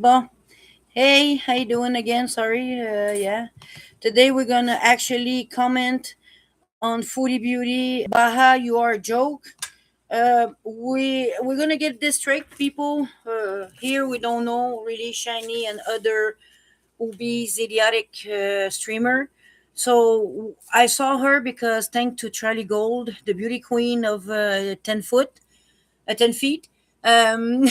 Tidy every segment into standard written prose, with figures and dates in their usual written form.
Bon, hey, how you doing again? Sorry, yeah. Today we're gonna actually comment on Foodie Beauty. Baha, you are a joke. We're gonna get this straight, people. Here we don't know really Shiny and other Ubi's idiotic streamer. So I saw her because thanks to Charlie Gold, the beauty queen of 10 feet, um,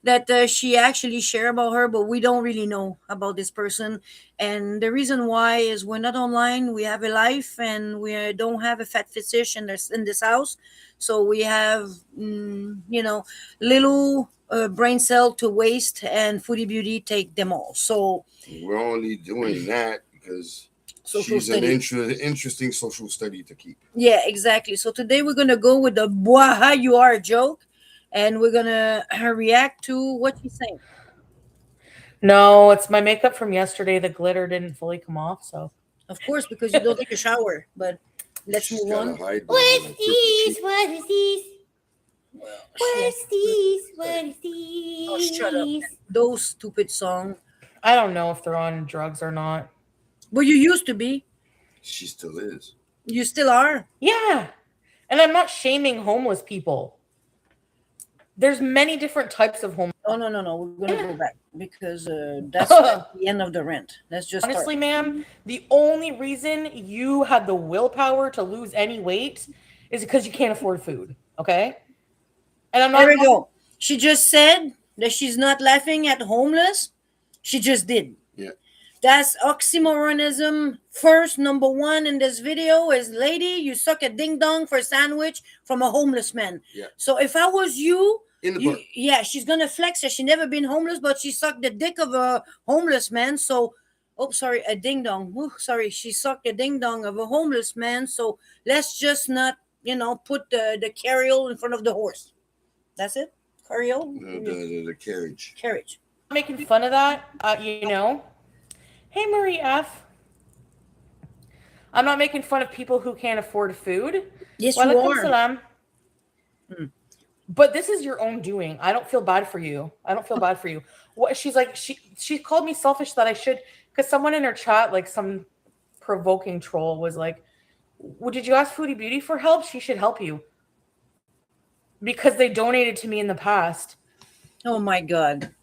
that she actually share about her, but we don't really know about this person. And the reason why is we're not online. We have a life, and we don't have a fat fetish in this house. So we have, little brain cell to waste, and Foodie Beauty take them all. So We're only doing that because social she's an study. interesting social study to keep. Yeah, exactly. So today we're gonna go with the "Bwaha you are" joke, and we're gonna react to what she's saying. No, it's my makeup from yesterday. The glitter didn't fully come off, so. Of course, because you don't take a shower. But let's She's move got to on. hide What behind is a purple these? sheet. What is these? Well, What yeah. is these? What is Oh, shut up. these? Those stupid song. I don't know if they're on drugs or not. But you used to be. She still is. You still are. Yeah. And I'm not shaming homeless people. There's many different types of homeless. Oh no, no, no. We're gonna go back because that's the end of the rent. Let's just start. Honestly, ma'am, the only reason you had the willpower to lose any weight is because you can't afford food. Okay? And I'm not. There we go. She just said that she's not laughing at homeless. She just did. Yeah. That's oxymoronism. First, number one in this video is, lady, you suck a ding dong for a sandwich from a homeless man. Yeah. So if I was you, In the book. yeah, she's gonna flex that she never been homeless, but she sucked the dick of a homeless man. So, oh, sorry, a ding dong. Ooh, sorry, she sucked the ding dong of a homeless man. So let's just not, put the carriole in front of the horse. That's it. Carriole. The carriage. Carriage. Making fun of that. Hey, Marie F. I'm not making fun of people who can't afford food. Yes, you Walaikum are. salam. Hmm. But this is your own doing. I don't feel bad for you. I don't feel bad for you. What she's like, she called me selfish that I should, because someone in her chat, like some provoking troll, was like, well, did you ask Foodie Beauty for help? She should help you. Because they donated to me in the past. Oh my God.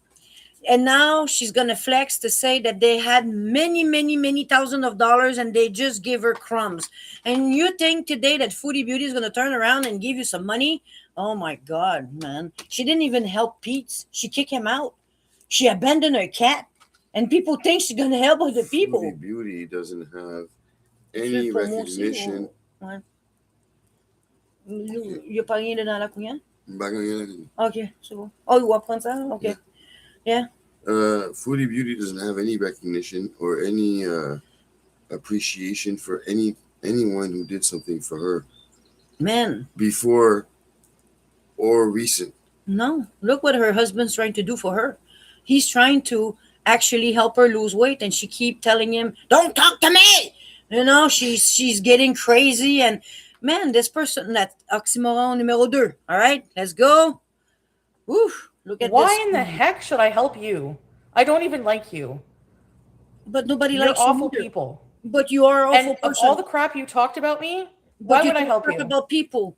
And now she's gonna flex to say that they had many, many, many thousands of dollars and they just give her crumbs. And you think today that Foodie Beauty is gonna turn around and give you some money? Oh my God, man. She didn't even help Pete. She kicked him out. She abandoned her cat. And people think she's gonna help other people. Foodie Beauty doesn't have any recognition. Ouais. Il n'y a pas rien dans la couillère? Ok, c'est bon. Oh, il va prendre ça? Ok. Yeah. Foodie Beauty doesn't have any recognition or any appreciation for anyone who did something for her. Man. Before or recent. No. Look what her husband's trying to do for her. He's trying to actually help her lose weight, and she keep telling him, "Don't talk to me." She's getting crazy, and man, this person, that oxymoron numéro 2. All right, let's go. Oof. Look at Why this. in the heck should I help you? I don't even like you. But nobody You're likes awful you. people. But you are an awful And person. of all the crap you talked about me, why would I help you? About people.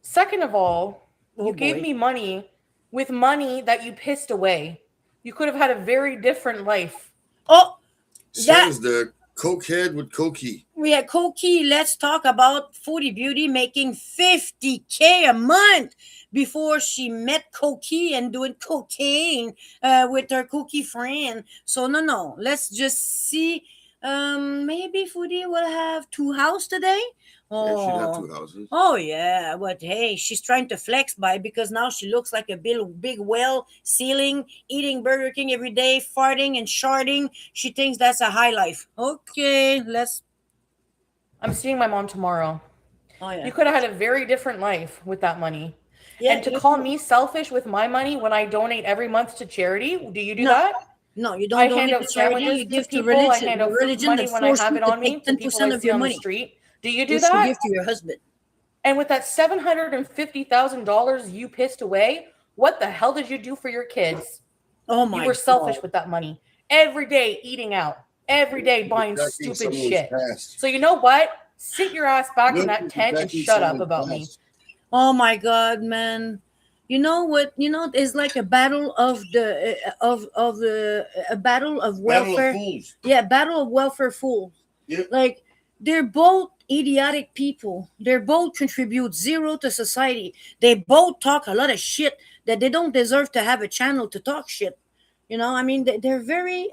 Second of all, you gave me money with money that you pissed away. You could have had a very different life. Oh, Sounds the cokehead with Cokie. We had Cokie. Let's talk about Foodie Beauty making $50K a month before she met Cokie and doing cocaine with her Cokie friend. So no. Let's just see. Maybe Foodie will have 2 houses today. Yeah, she'd have 2 houses. Oh yeah, but hey, she's trying to flex because now she looks like a big whale sailing, eating Burger King every day, farting and sharding. She thinks that's a high life. Okay, I'm seeing my mom tomorrow. Oh yeah. You could have had a very different life with that money. Yeah, and to call me selfish with my money when I donate every month to charity, do you do that? No, you don't donate to charity. You give to religion. I hand out money when I have it on me to people I see on the street. Do you do that? You give to your husband. And with that $750,000 you pissed away, what the hell did you do for your kids? Oh You my were selfish God. with that money. Every day eating out, every day buying Protecting stupid someone's shit. past. So you know what? Sit your ass back in Look, that you're tent and protecting shut up someone's about me. past. Oh my God, man. You know what? You know, it's like a battle of the of the a battle of Battle of welfare. fools. Yeah, battle of welfare fools. Yep. Like they're both idiotic people. They both contribute zero to society. They both talk a lot of shit that they don't deserve to have a channel to talk shit. You know, I mean, they're very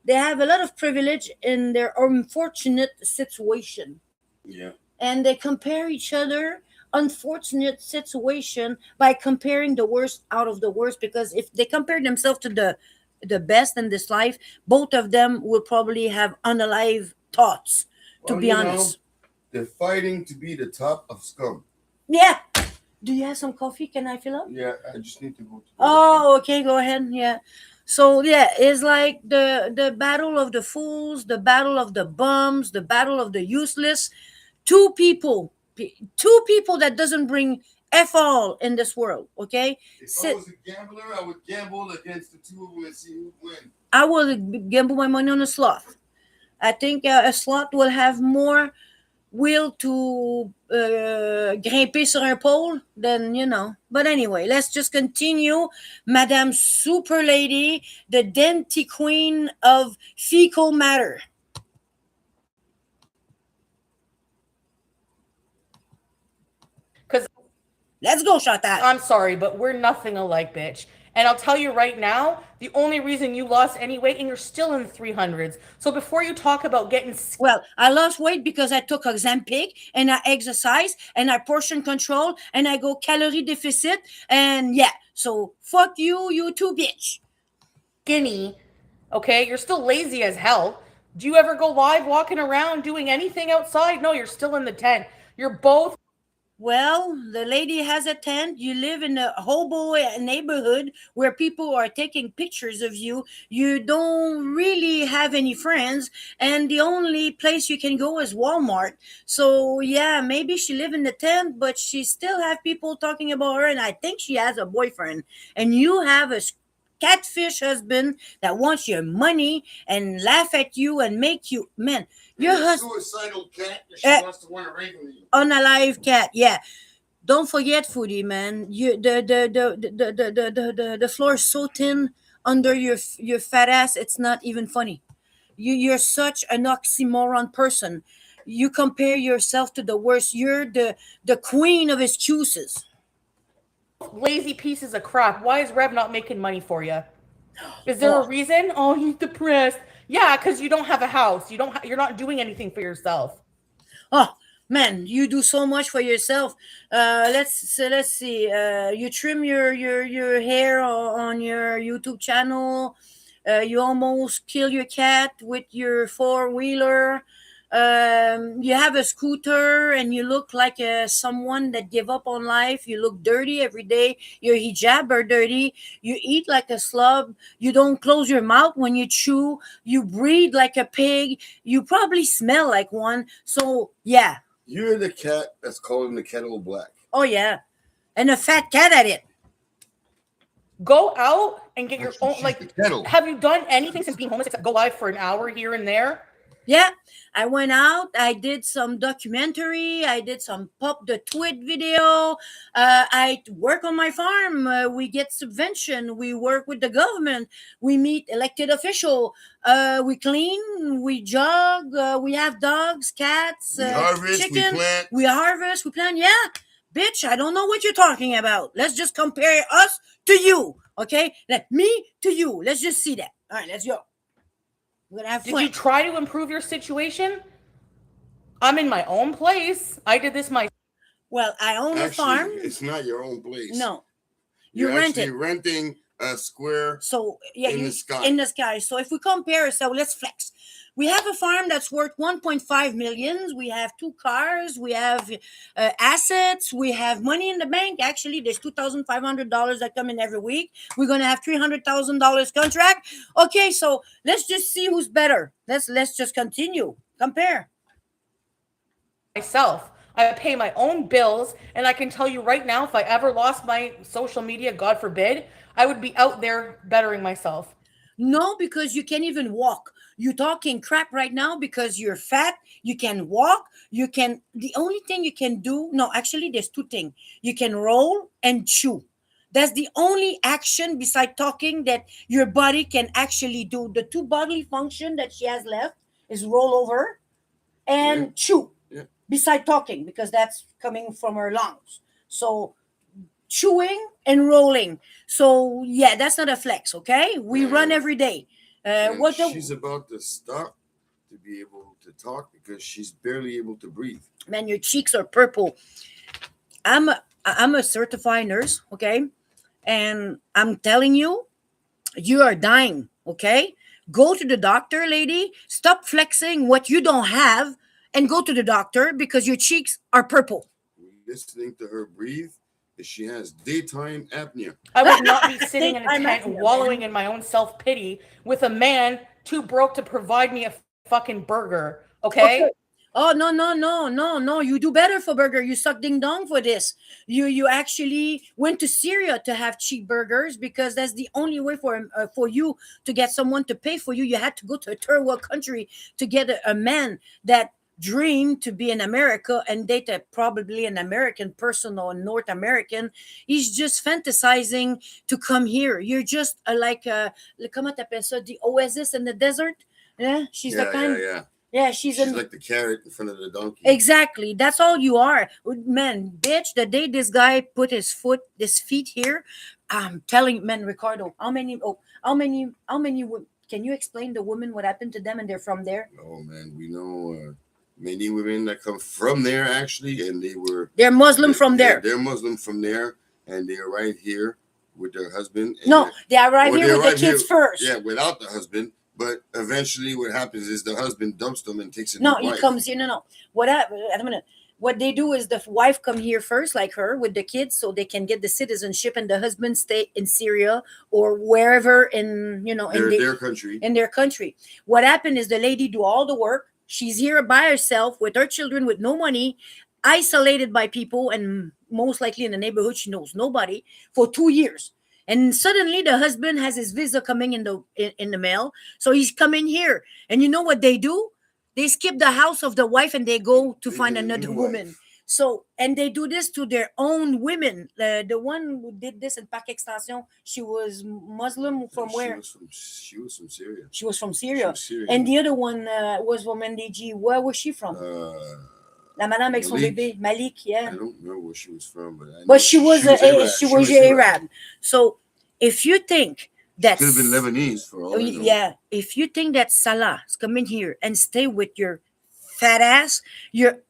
they have a lot of privilege in their unfortunate situation, Yeah. and they compare each other unfortunate situation by comparing the worst out of the worst, because if they compare themselves to the best in this life, both of them will probably have unalive thoughts, to Well, be honest. they're fighting to be the top of scum. Yeah, do you have some coffee? Can I fill up? Yeah, I just need to go to. Oh, okay, go ahead. Yeah. So yeah, it's like the battle of the fools, the battle of the bums, the battle of the useless. Two people that doesn't bring f all in this world. Okay, If I sit. was a gambler, I would gamble against the two of them and see who win. I will gamble my money on a sloth. I think a sloth will have more will to grimper sur un pole than, you know. But anyway, let's just continue. Madame Super Lady, the Denti Queen of fecal matter. Because Let's go, Chantal. I'm sorry, but we're nothing alike, bitch. And I'll tell you right now, the only reason you lost any weight, and you're still in the 300s. So before you talk about getting Well, I lost weight because I took Ozempic and I exercise and I portion control and I go calorie deficit, and yeah. So fuck you, you too, bitch. skinny, okay, you're still lazy as hell. Do you ever go live walking around doing anything outside? No, you're still in the tent. You're both. Well, the lady has a tent. You live in a hobo neighborhood where people are taking pictures of you. You don't really have any friends, and the only place you can go is Walmart. So yeah, maybe she live in the tent, but she still have people talking about her, and I think she has a boyfriend. And you have a catfish husband that wants your money and laugh at you and make you man. Your husband, Suicidal cat that she wants to run away from you. unalive cat, yeah. Don't forget, foodie man. You the floor is so thin under your fat ass. It's not even funny. You're such an oxymoron person. You compare yourself to the worst. You're the queen of excuses. Lazy pieces of crap. Why is Rev not making money for you? Is there a reason? Oh, he's depressed. Yeah, because you don't have a house. You're not doing anything for yourself. Oh man, you do so much for yourself. Let's see. You trim your hair on your YouTube channel. You almost kill your cat with your four-wheeler. You have a scooter and you look like someone that give up on life. You look dirty every day. Your hijab are dirty. You eat like a slob. You don't close your mouth when you chew. You breathe like a pig. You probably smell like one. So yeah. You're the cat that's calling the kettle black. Oh yeah, and a fat cat at it. Go out and get your Actually, own. she's Like, the kettle. have you done anything since being homeless except go live for an hour here and there? Yeah, I went out. I did some documentary. I did some pop the tweet video. I work on my farm. We get subvention. We work with the government. We meet elected official. We clean. We jog. We have dogs, cats, We harvest, chicken. we plant. We harvest. We plant. Yeah, bitch. I don't know what you're talking about. Let's just compare us to you. Okay, let me to you. Let's just see that. All right, let's go. We're gonna have Did fun. you try to improve your situation? I'm in my own place. I did this myself. Well, I own a Actually, farm. it's not your own place. No, You're you rent actually it. renting a square. So yeah, in you, the sky. in the sky. So if we compare, so let's flex. We have a farm that's worth 1.5 million. We have 2 cars. We have assets. We have money in the bank. Actually, there's $2,500 that come in every week. We're gonna have $300,000 contract. Okay, so let's just see who's better. Let's just continue compare. myself. I pay my own bills, and I can tell you right now, if I ever lost my social media, God forbid, I would be out there bettering myself. No, because you can't even walk. You're talking crap right now because you're fat. You can walk. You can. The only thing you can do. No, actually, there's two things. You can roll and chew. That's the only action beside talking that your body can actually do. The two bodily function that she has left is roll over and Yeah. chew. Yeah. Beside talking, because that's coming from her lungs. So chewing and rolling. So yeah, that's not a flex. Okay, we run every day. And What she's the about to stop to be able to talk because she's barely able to breathe. man? Your cheeks are purple. I'm a certified nurse. Okay, and I'm telling you, you are dying. Okay, go to the doctor, lady. Stop flexing what you don't have, and go to the doctor because your cheeks are purple. Listening to her breathe, is she has daytime apnea. I would not be sitting in a I'm tent asking you, wallowing man. in my own self pity with a man too broke to provide me a fucking burger. Okay? Okay. Oh no no no no no! You do better for burger. You suck ding dong for this. You actually went to Syria to have cheap burgers because that's the only way for you to get someone to pay for you. You had to go to a third world country to get a man that dreamed to be in America and date probably an American person or North American. He's just fantasizing to come here. You're just comment t'appelles ça, the oasis in the desert. Yeah, she's the Yeah, kind. yeah, yeah. Yeah, She's like the carrot in front of the donkey. exactly. That's all you are, man. Bitch, the day this guy put his feet here, I'm telling you, man, Ricardo, how many? Can you explain the women what happened to them and they're from there? Oh man, we know many women that come from there actually, and They're Muslim from there. They're Muslim from there, and they're right here with their husband. And No, they arrive or here they with the arrive here- kids first. Yeah, without the husband. But eventually, what happens is the husband dumps them and takes a No, new he wife. comes here. No. I'm gonna. What they do is the wife come here first, like her, with the kids, so they can get the citizenship, and the husband stay in Syria or wherever in Their country. in their country. What happened is the lady do all the work. She's here by herself with her children with no money, isolated by people, and most likely in the neighborhood she knows nobody for 2 years. And suddenly the husband has his visa coming in the mail, so he's coming here. And you know what they do? They skip the house of the wife and they go to They find get a another new woman. wife. So, and they do this to their own women. The one who did this in Parc Extension, she was Muslim from where? She was from Syria. She was from She Syria. was Syrian. And the other one was from NDG. Where was she from? La madame avec son Malik. bébé, Malik, I yeah. don't know where she was from, but I know But she was Arab. Arab. So if you think that Could have been Lebanese for all I know. yeah, if you think that Salah is coming here and stay with your fat ass, your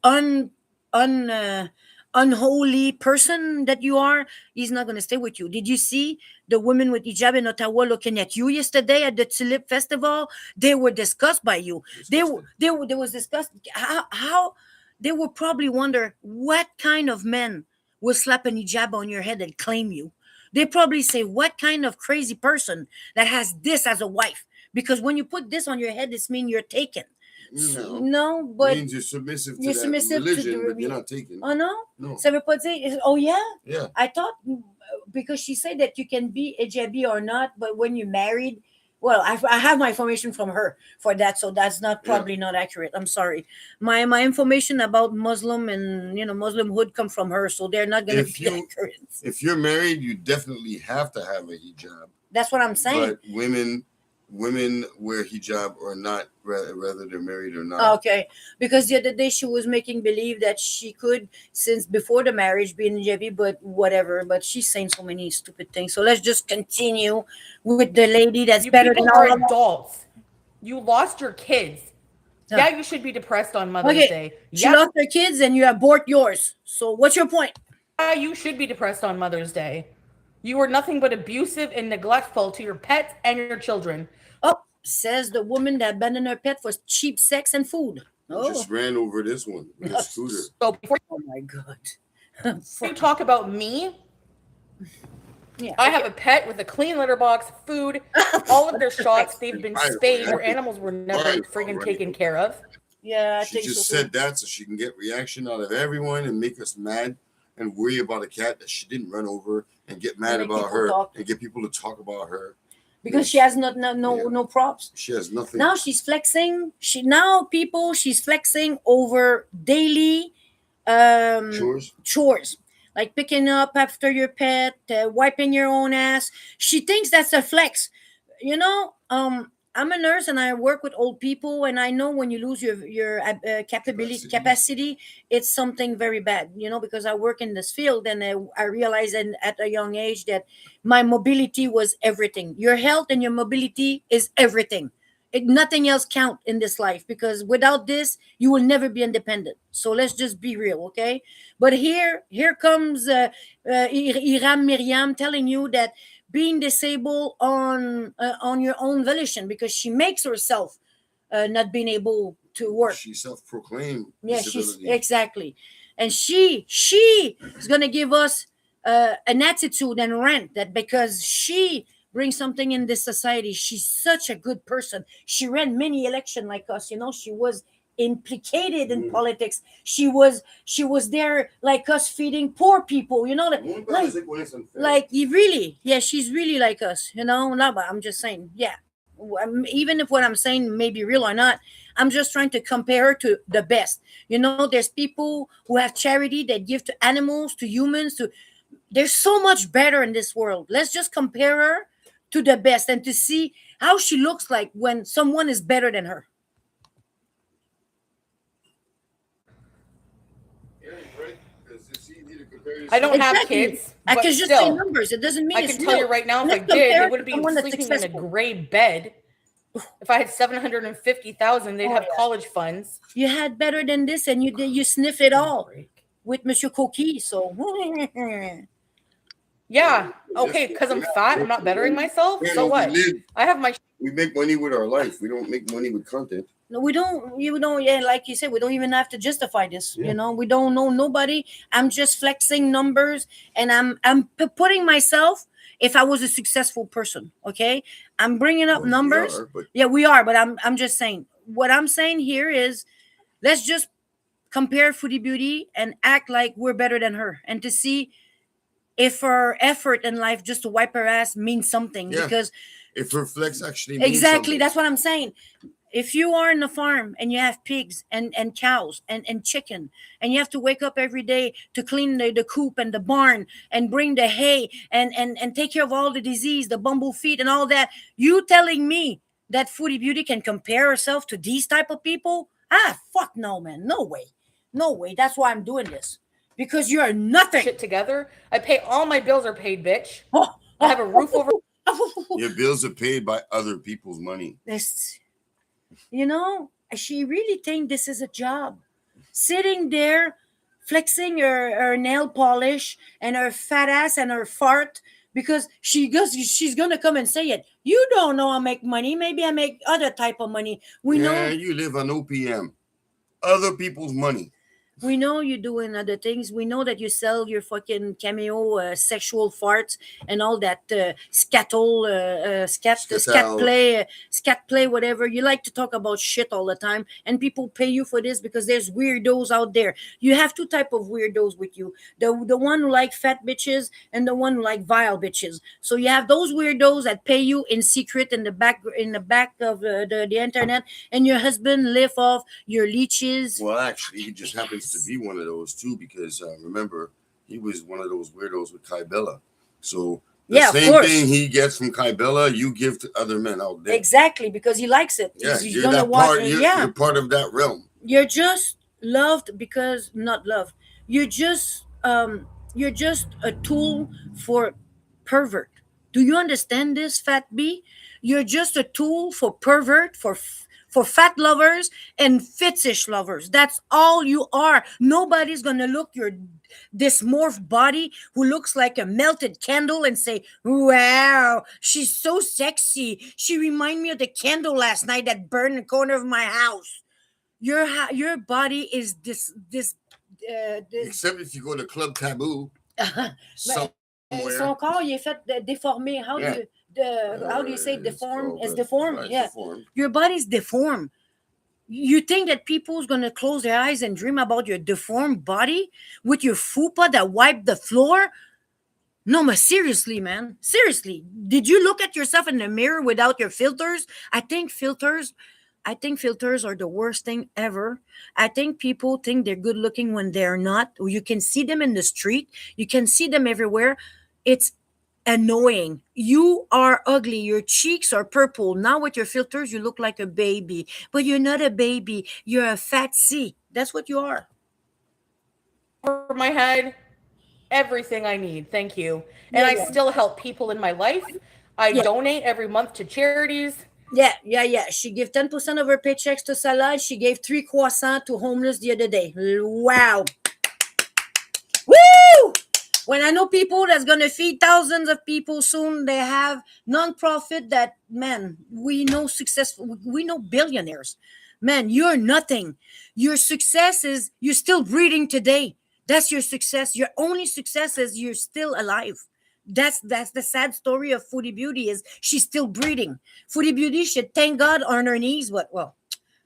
unholy person that you are, he's not going to stay with you. Did you see the women with hijab in Ottawa looking at you yesterday at the Tulip Festival? They were disgusted by you. They was disgust. How they will probably wonder what kind of men will slap an hijab on your head and claim you. They probably say, what kind of crazy person that has this as a wife? Because when you put this on your head, this means you're taken. No, but means you're submissive to you're that submissive to religion, the but you're not taken. oh no? No. Ça veut pas dire, oh yeah? Yeah. I thought because she said that you can be hijabi or not, but when you're married, well, I have my information from her for that, so that's not probably not accurate. I'm sorry. My information about Muslim and Muslimhood come from her, so they're not gonna be accurate. If you're married, you definitely have to have a hijab. That's what I'm saying. But women wear hijab or not, whether they're married or not. Okay, because the other day she was making believe that she could, since before the marriage, be in hijabi, but whatever. But she's saying so many stupid things. So let's just continue with the lady that's You better people than are all of us. adults. You lost your kids. Yeah. Yeah, you should be depressed on Mother's Okay, Day. she Yeah, lost her kids and you abort yours. So what's your point? you should be depressed on Mother's Day. You are nothing but abusive and neglectful to your pets and your children. Oh, says the woman that abandoned her pet for cheap sex and food. Oh, Just ran over this one with a scooter. So before oh my God. you talk about me, Yeah. I have a pet with a clean litter box, food, all of their shots. They've been spayed. Their animals were never friggin' taken care of. Yeah, I She think just so too. said that so she can get reaction out of everyone and make us mad and worry about a cat that she didn't run over and get mad Make about people her talk. and get people to talk about her. Because she has no props. She has nothing. Now she's flexing. She's flexing over daily chores, like picking up after your pet, wiping your own ass. She thinks that's a flex. You know, I'm a nurse and I work with old people, and I know when you lose your capacity, it's something very bad. You know, because I work in this field, and I realized at a young age that my mobility was everything. Your health and your mobility is everything. Nothing else count in this life, because without this you will never be independent. So let's just be real, okay? But here comes Iram Miriam telling you that being disabled on your own volition, because she makes herself not being able to work. She self-proclaimed Yeah, she's disability. exactly. And she is going to give us an attitude and rant that because she brings something in this society, she's such a good person. She ran many election like us, you know. She was implicated in politics. She was there like us, feeding poor people, you know. Like you really, yeah, she's really like us, you know. No, but I'm just saying, yeah. Even if what I'm saying may be real or not, I'm just trying to compare her to the best. You know, there's people who have charity that give to animals, to humans, to there's so much better in this world. Let's just compare her to the best and to see how she looks like when someone is better than her. I don't have Exactly. kids, I but can just say still, numbers. It doesn't mean I it's can tell real. you right now, if Let's I did, compare they it wouldn't to be someone that's sleeping in a successful. gray bed. If I had 750,000, they'd have college funds. You had better than this, and you sniff it all with Monsieur Coquille. So Yeah. Okay, because I'm fat, I'm not bettering myself. So what? I have my We make money with our life. We don't make money with content. no, we don't. You don't. Yeah, like you said, we don't even have to justify this. Yeah. You know, we don't know nobody. I'm just flexing numbers, and I'm putting myself. If I was a successful person, okay, I'm bringing up Well, we numbers. are, but Yeah, we are, but I'm just saying. What I'm saying here is, let's just compare Foodie Beauty and act like we're better than her, and to see if her effort in life just to wipe her ass means something. Yeah. Because if her flex actually means exactly, something. that's what I'm saying. If you are in a farm and you have pigs and cows and chicken, and you have to wake up every day to clean the coop and the barn and bring the hay and take care of all the disease, the bumble feet and all that, you telling me that Foodie Beauty can compare herself to these type of people? Fuck no, man. No way. No way. That's why I'm doing this. Because you're nothing. shit together. I pay all my bills are paid, bitch. Oh, I have a roof over. Your bills are paid by other people's money. This, you know, she really think this is a job. Sitting there, flexing her nail polish and her fat ass and her fart, because she's gonna come and say it. You don't know I make money. Maybe I make other type of money. We know You live on OPM. Other people's money. We know you're doing other things. We know that you sell your fucking cameo sexual farts and all that scat play, whatever. You like to talk about shit all the time, and people pay you for this because there's weirdos out there. You have two type of weirdos with you: the one who like fat bitches and the one who like vile bitches. So you have those weirdos that pay you in secret in the back of the internet, and your husband live off your leeches. Well, actually, he just happens to be one of those too, because remember, he was one of those weirdos with Kybella. So the same thing he gets from Kybella, you give to other men out there. Exactly, because he likes it. Yeah, He's you're gonna that watch part. it. You're part of that realm. You're just loved because not loved. You're just a tool for pervert. Do you understand this, Fat B? You're just a tool for pervert, for fat lovers and fetish lovers. That's all you are. Nobody's gonna look your dysmorphed body who looks like a melted candle and say, "Wow, she's so sexy. She reminded me of the candle last night that burned in the corner of my house." Your body is this. Except if you go to Club Taboo. Son corps, il est fait déformé. How do you say deformed? It's deformed. Yeah. Deformed. Your body's deformed. You think that people's gonna close their eyes and dream about your deformed body with your fupa that wiped the floor? No, but seriously, man. Seriously. Did you look at yourself in the mirror without your filters? I think filters are the worst thing ever. I think people think they're good looking when they're not. You can see them in the street, you can see them everywhere. It's annoying. You are ugly. Your cheeks are purple. Now with your filters, you look like a baby. But you're not a baby. You're a fat C. That's what you are. Over my head, everything I need. Thank you. And Yeah, I yeah. still help people in my life. I Yeah. donate every month to charities. Yeah. She gave 10% of her paychecks to Salad. She gave 3 croissants to homeless the other day. Wow. Woo! When I know people that's gonna feed thousands of people soon, they have non-profit that, man, we know successful, we know billionaires. Man, you're nothing. Your success is you're still breathing today. That's your success. Your only success is you're still alive. That's the sad story of Foodie Beauty is she's still breathing. Foodie Beauty should thank God on her knees, but well,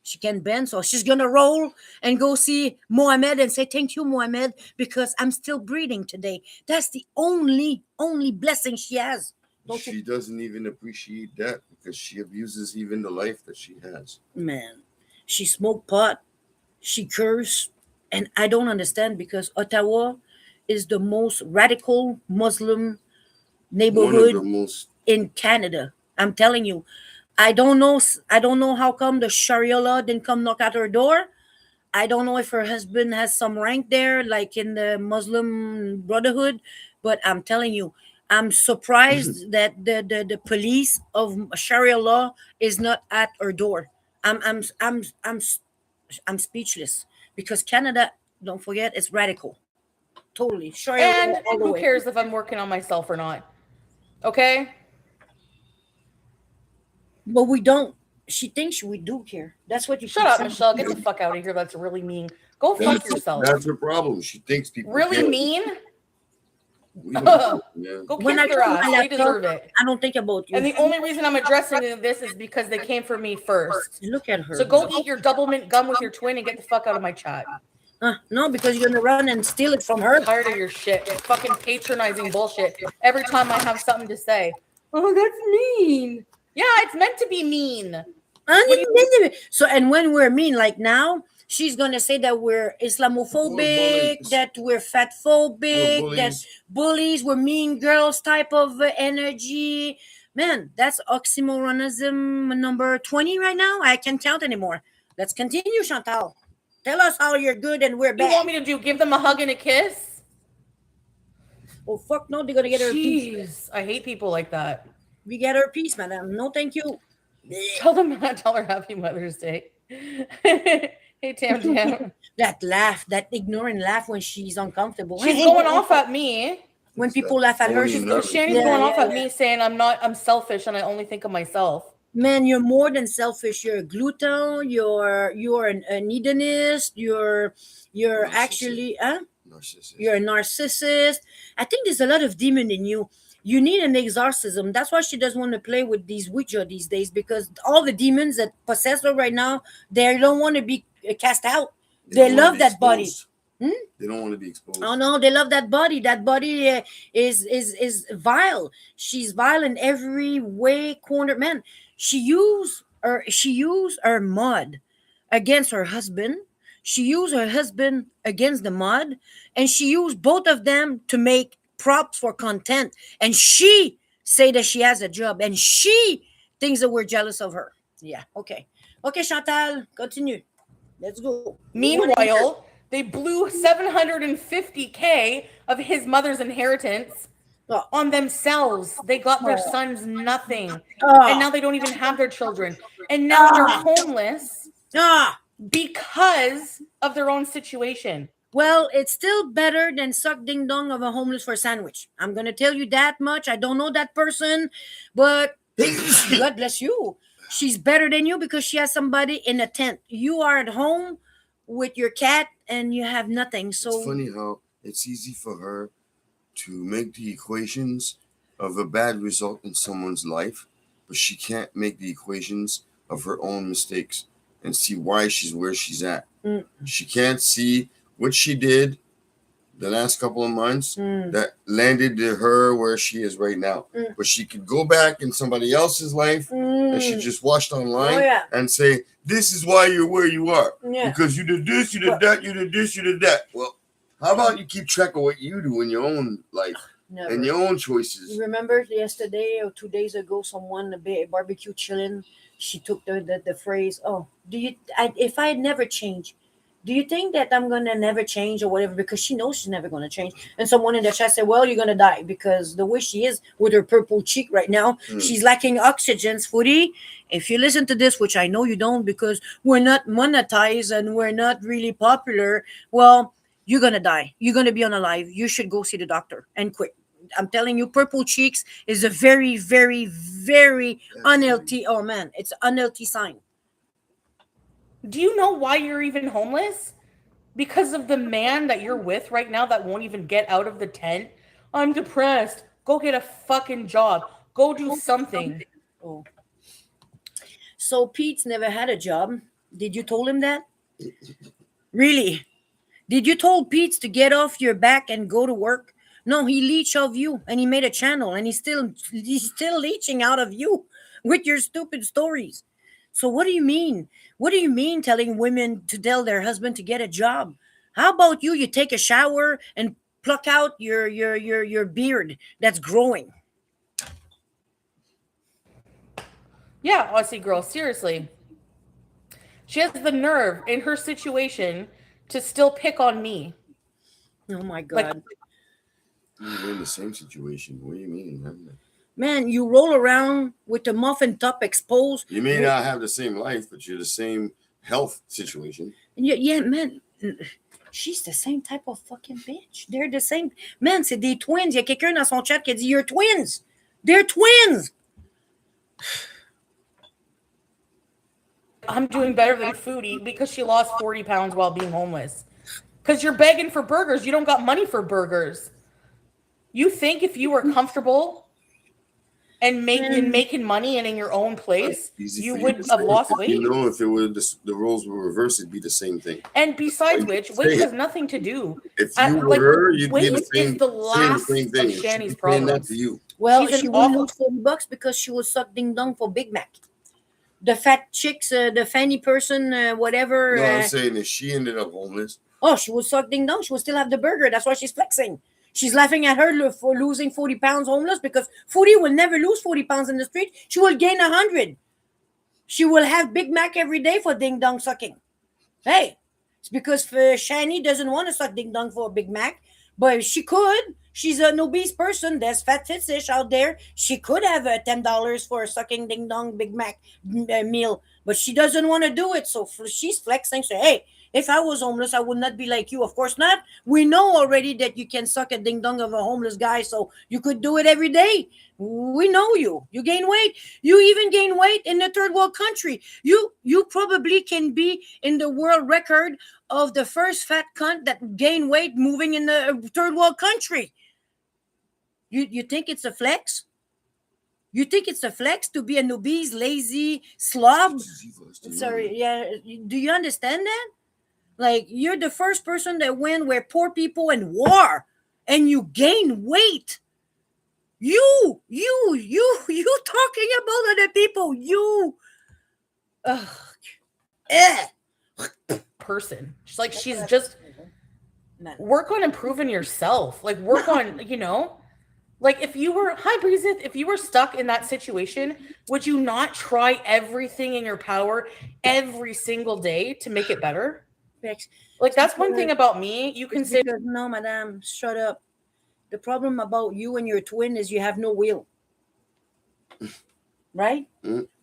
she can bend, so she's gonna roll and go see Mohammed and say, "Thank you, Mohammed, because I'm still breathing today." That's the only blessing she has. Don't you, She doesn't even appreciate that because she abuses even the life that she has. man? She smoked pot, she cursed, and I don't understand because Ottawa is the most radical Muslim One of neighborhood the most in Canada. I'm telling you, I don't know how come the Sharia law didn't come knock at her door. I don't know if her husband has some rank there, like in the Muslim Brotherhood, but I'm telling you, I'm surprised that the police of Sharia law is not at her door. I'm I'm I'm I'm I'm speechless because Canada, don't forget, it's radical, totally Sharia law And all the who way. cares if I'm working on myself or not? Okay? But we don't. She thinks we do care. That's what you Shut keep up, saying. Michelle. Get the fuck out of here. That's really mean. Go fuck that's yourself. that's her problem. She thinks people Really care. mean? We don't, yeah. Go When kiss I their turn ass. my They laptop, deserve it. I don't think about you. And the only reason I'm addressing this is because they came for me first. Look at her. So go eat your double mint gum with your twin and get the fuck out of my chat. No, because you're gonna run and steal it from her. I'm tired of your shit. Fucking patronizing bullshit. Every time I have something to say. Oh, that's mean. Yeah, it's meant to be mean. So, and when we're mean, like now, she's gonna say that we're Islamophobic, bullies. that we're We're fatphobic, that bullies. bullies, we're mean girls type of energy. Man, that's oxymoronism number 20 right now. I can't count anymore. Let's continue, Chantal. Tell us how you're good and we're You want bad. me to do? Give them a hug and a kiss? Oh fuck no, they're gonna get her piece. Jeez, I hate people like that. We get her piece, madam. No, thank you. Tell her Happy Mother's Day. Hey, Tam Tam. That laugh, that ignorant laugh when she's uncomfortable. She's going off at me. when people laugh at her. Phony She's nervous. Shanny's Yeah, going off yeah, at me saying I'm selfish and I only think of myself. man, you're more than selfish. You're a glutton. You're an hedonist. You're Narcissist. actually Narcissist. you're a narcissist. I think there's a lot of demon in you. You need an exorcism. That's why she doesn't want to play with these Ouija these days because all the demons that possess her right now, they don't want to be cast out. They don't wanna love be that body. exposed. Hmm? They don't want to be exposed. Oh no, they love that body. That body is vile. She's vile in every way, corner. Man, she used her mud against her husband. She used her husband against the mud, and she used both of them to make props for content. And she say that she has a job, and she thinks that we're jealous of her. Yeah, okay, Chantal, continue. Let's go. Meanwhile, they blew 750K of his mother's inheritance Oh. on themselves. They got their sons nothing. Oh. And now they don't even have their children. And now they're homeless because of their own situation. Well, it's still better than suck ding dong of a homeless for a sandwich. I'm gonna tell you that much. I don't know that person, but God bless you. She's better than you because she has somebody in a tent. You are at home with your cat and you have nothing. So it's funny how it's easy for her to make the equations of a bad result in someone's life, but she can't make the equations of her own mistakes and see why she's where she's at. She can't see what she did the last couple of months that landed to her where she is right now. But she could go back in somebody else's life that she just watched online and say, this is why you're where you are. Because you did this, you did that, you did this, you did that. Well, how about you keep track of what you do in your own life and your own choices? Remember yesterday or 2 days ago, someone a barbecue chilling, she took the phrase, oh, if I had never changed, do you think that I'm going to never change or whatever? Because she knows she's never going to change. And someone in the chat said, well, you're going to die because the way she is with her purple cheek right now, she's lacking oxygen. Foodie, if you listen to this, which I know you don't because we're not monetized and we're not really popular, well, you're going to die. You're going to be unalive. You should go see the doctor and quick. I'm telling you, purple cheeks is a very, very, very unhealthy. Oh, man, it's an unhealthy sign. Do you know why you're even homeless? Because of the man that you're with right now that won't even get out of the tent? I'm depressed. Go get a fucking job. Go do something. Oh. So Pete's never had a job. Did you told him that? Really? Did you told Pete to get off your back and go to work? No, he leached off you and he made a channel and he's still leeching out of you with your stupid stories. So what do you mean? What do you mean telling women to tell their husband to get a job? How about you take a shower and pluck out your beard that's growing? Yeah, Aussie girl, seriously. She has the nerve in her situation to still pick on me. Oh my God. You're in the same situation. What do you mean? Man, you roll around with the muffin top exposed. You may not have the same life, but you're the same health situation. Yeah, man. She's the same type of fucking bitch. They're the same. Man, c'est des twins. Il y a quelqu'un dans son chat qui a dit, you're twins. They're twins. I'm doing better than Foodie because she lost 40 pounds while being homeless. Because you're begging for burgers. You don't got money for burgers. You think if you were comfortable and making money and in your own place, you would have lost weight? You know, if it were the roles were reversed, it'd be the same thing. And besides which, weight has nothing to do. If you were her, you'd weight be the same, is the last same thing. of Shani's problems. To you. Well, she would lose $40 because she would suck ding dong for Big Mac. The fat chicks, the fanny person, whatever. No, I'm saying if she ended up homeless. Oh, she would suck ding dong. She would still have the burger. That's why she's flexing. She's laughing at her for losing 40 pounds homeless because Foodie will never lose 40 pounds in the street. She will gain 100. She will have Big Mac every day for ding dong sucking. Hey, it's because Shani doesn't want to suck ding dong for a Big Mac, but she could. She's an obese person. There's fat fish out there. She could have $10 for a sucking ding dong Big Mac meal, but she doesn't want to do it. So she's flexing. So, hey, if I was homeless, I would not be like you. Of course not. We know already that you can suck a ding dong of a homeless guy, so you could do it every day. We know you. You gain weight. You even gain weight in the third world country. You probably can be in the world record of the first fat cunt that gained weight moving in the third world country. You think it's a flex? You think it's a flex to be an obese, lazy slob? Sorry, yeah. Do you understand that? Like, you're the first person that went where poor people in war and you gain weight. You talking about other people. Person. She's like, she's just work on improving yourself. Like, work on, like if you were, hi Breezeth, if you were stuck in that situation, would you not try everything in your power every single day to make it better? Like, that's one thing about me. You can say, no, madame, shut up. The problem about you and your twin is you have no will. Right?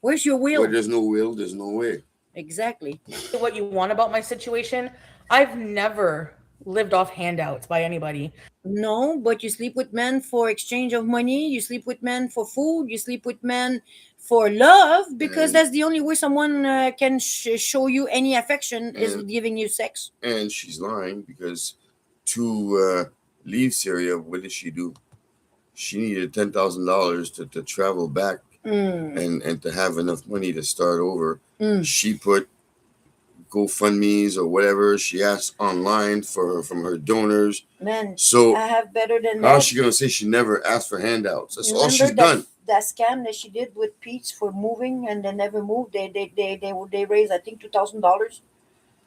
Where's your will? Where there's no will, there's no way. Exactly. What you want about my situation, I've never lived off handouts by anybody. No, but you sleep with men for exchange of money. You sleep with men for food. You sleep with men for love, because that's the only way someone can show you any affection is giving you sex. And she's lying, because to leave Syria, what did she do? She needed $10,000 to travel back and to have enough money to start over. She put GoFundMe's or whatever. She asks online from her donors. Man, So I have better than how's that. she gonna say she never asked for handouts? That's You all she's remember done. that scam that she did with Pete's for moving and they never moved? They raised I think $2,000.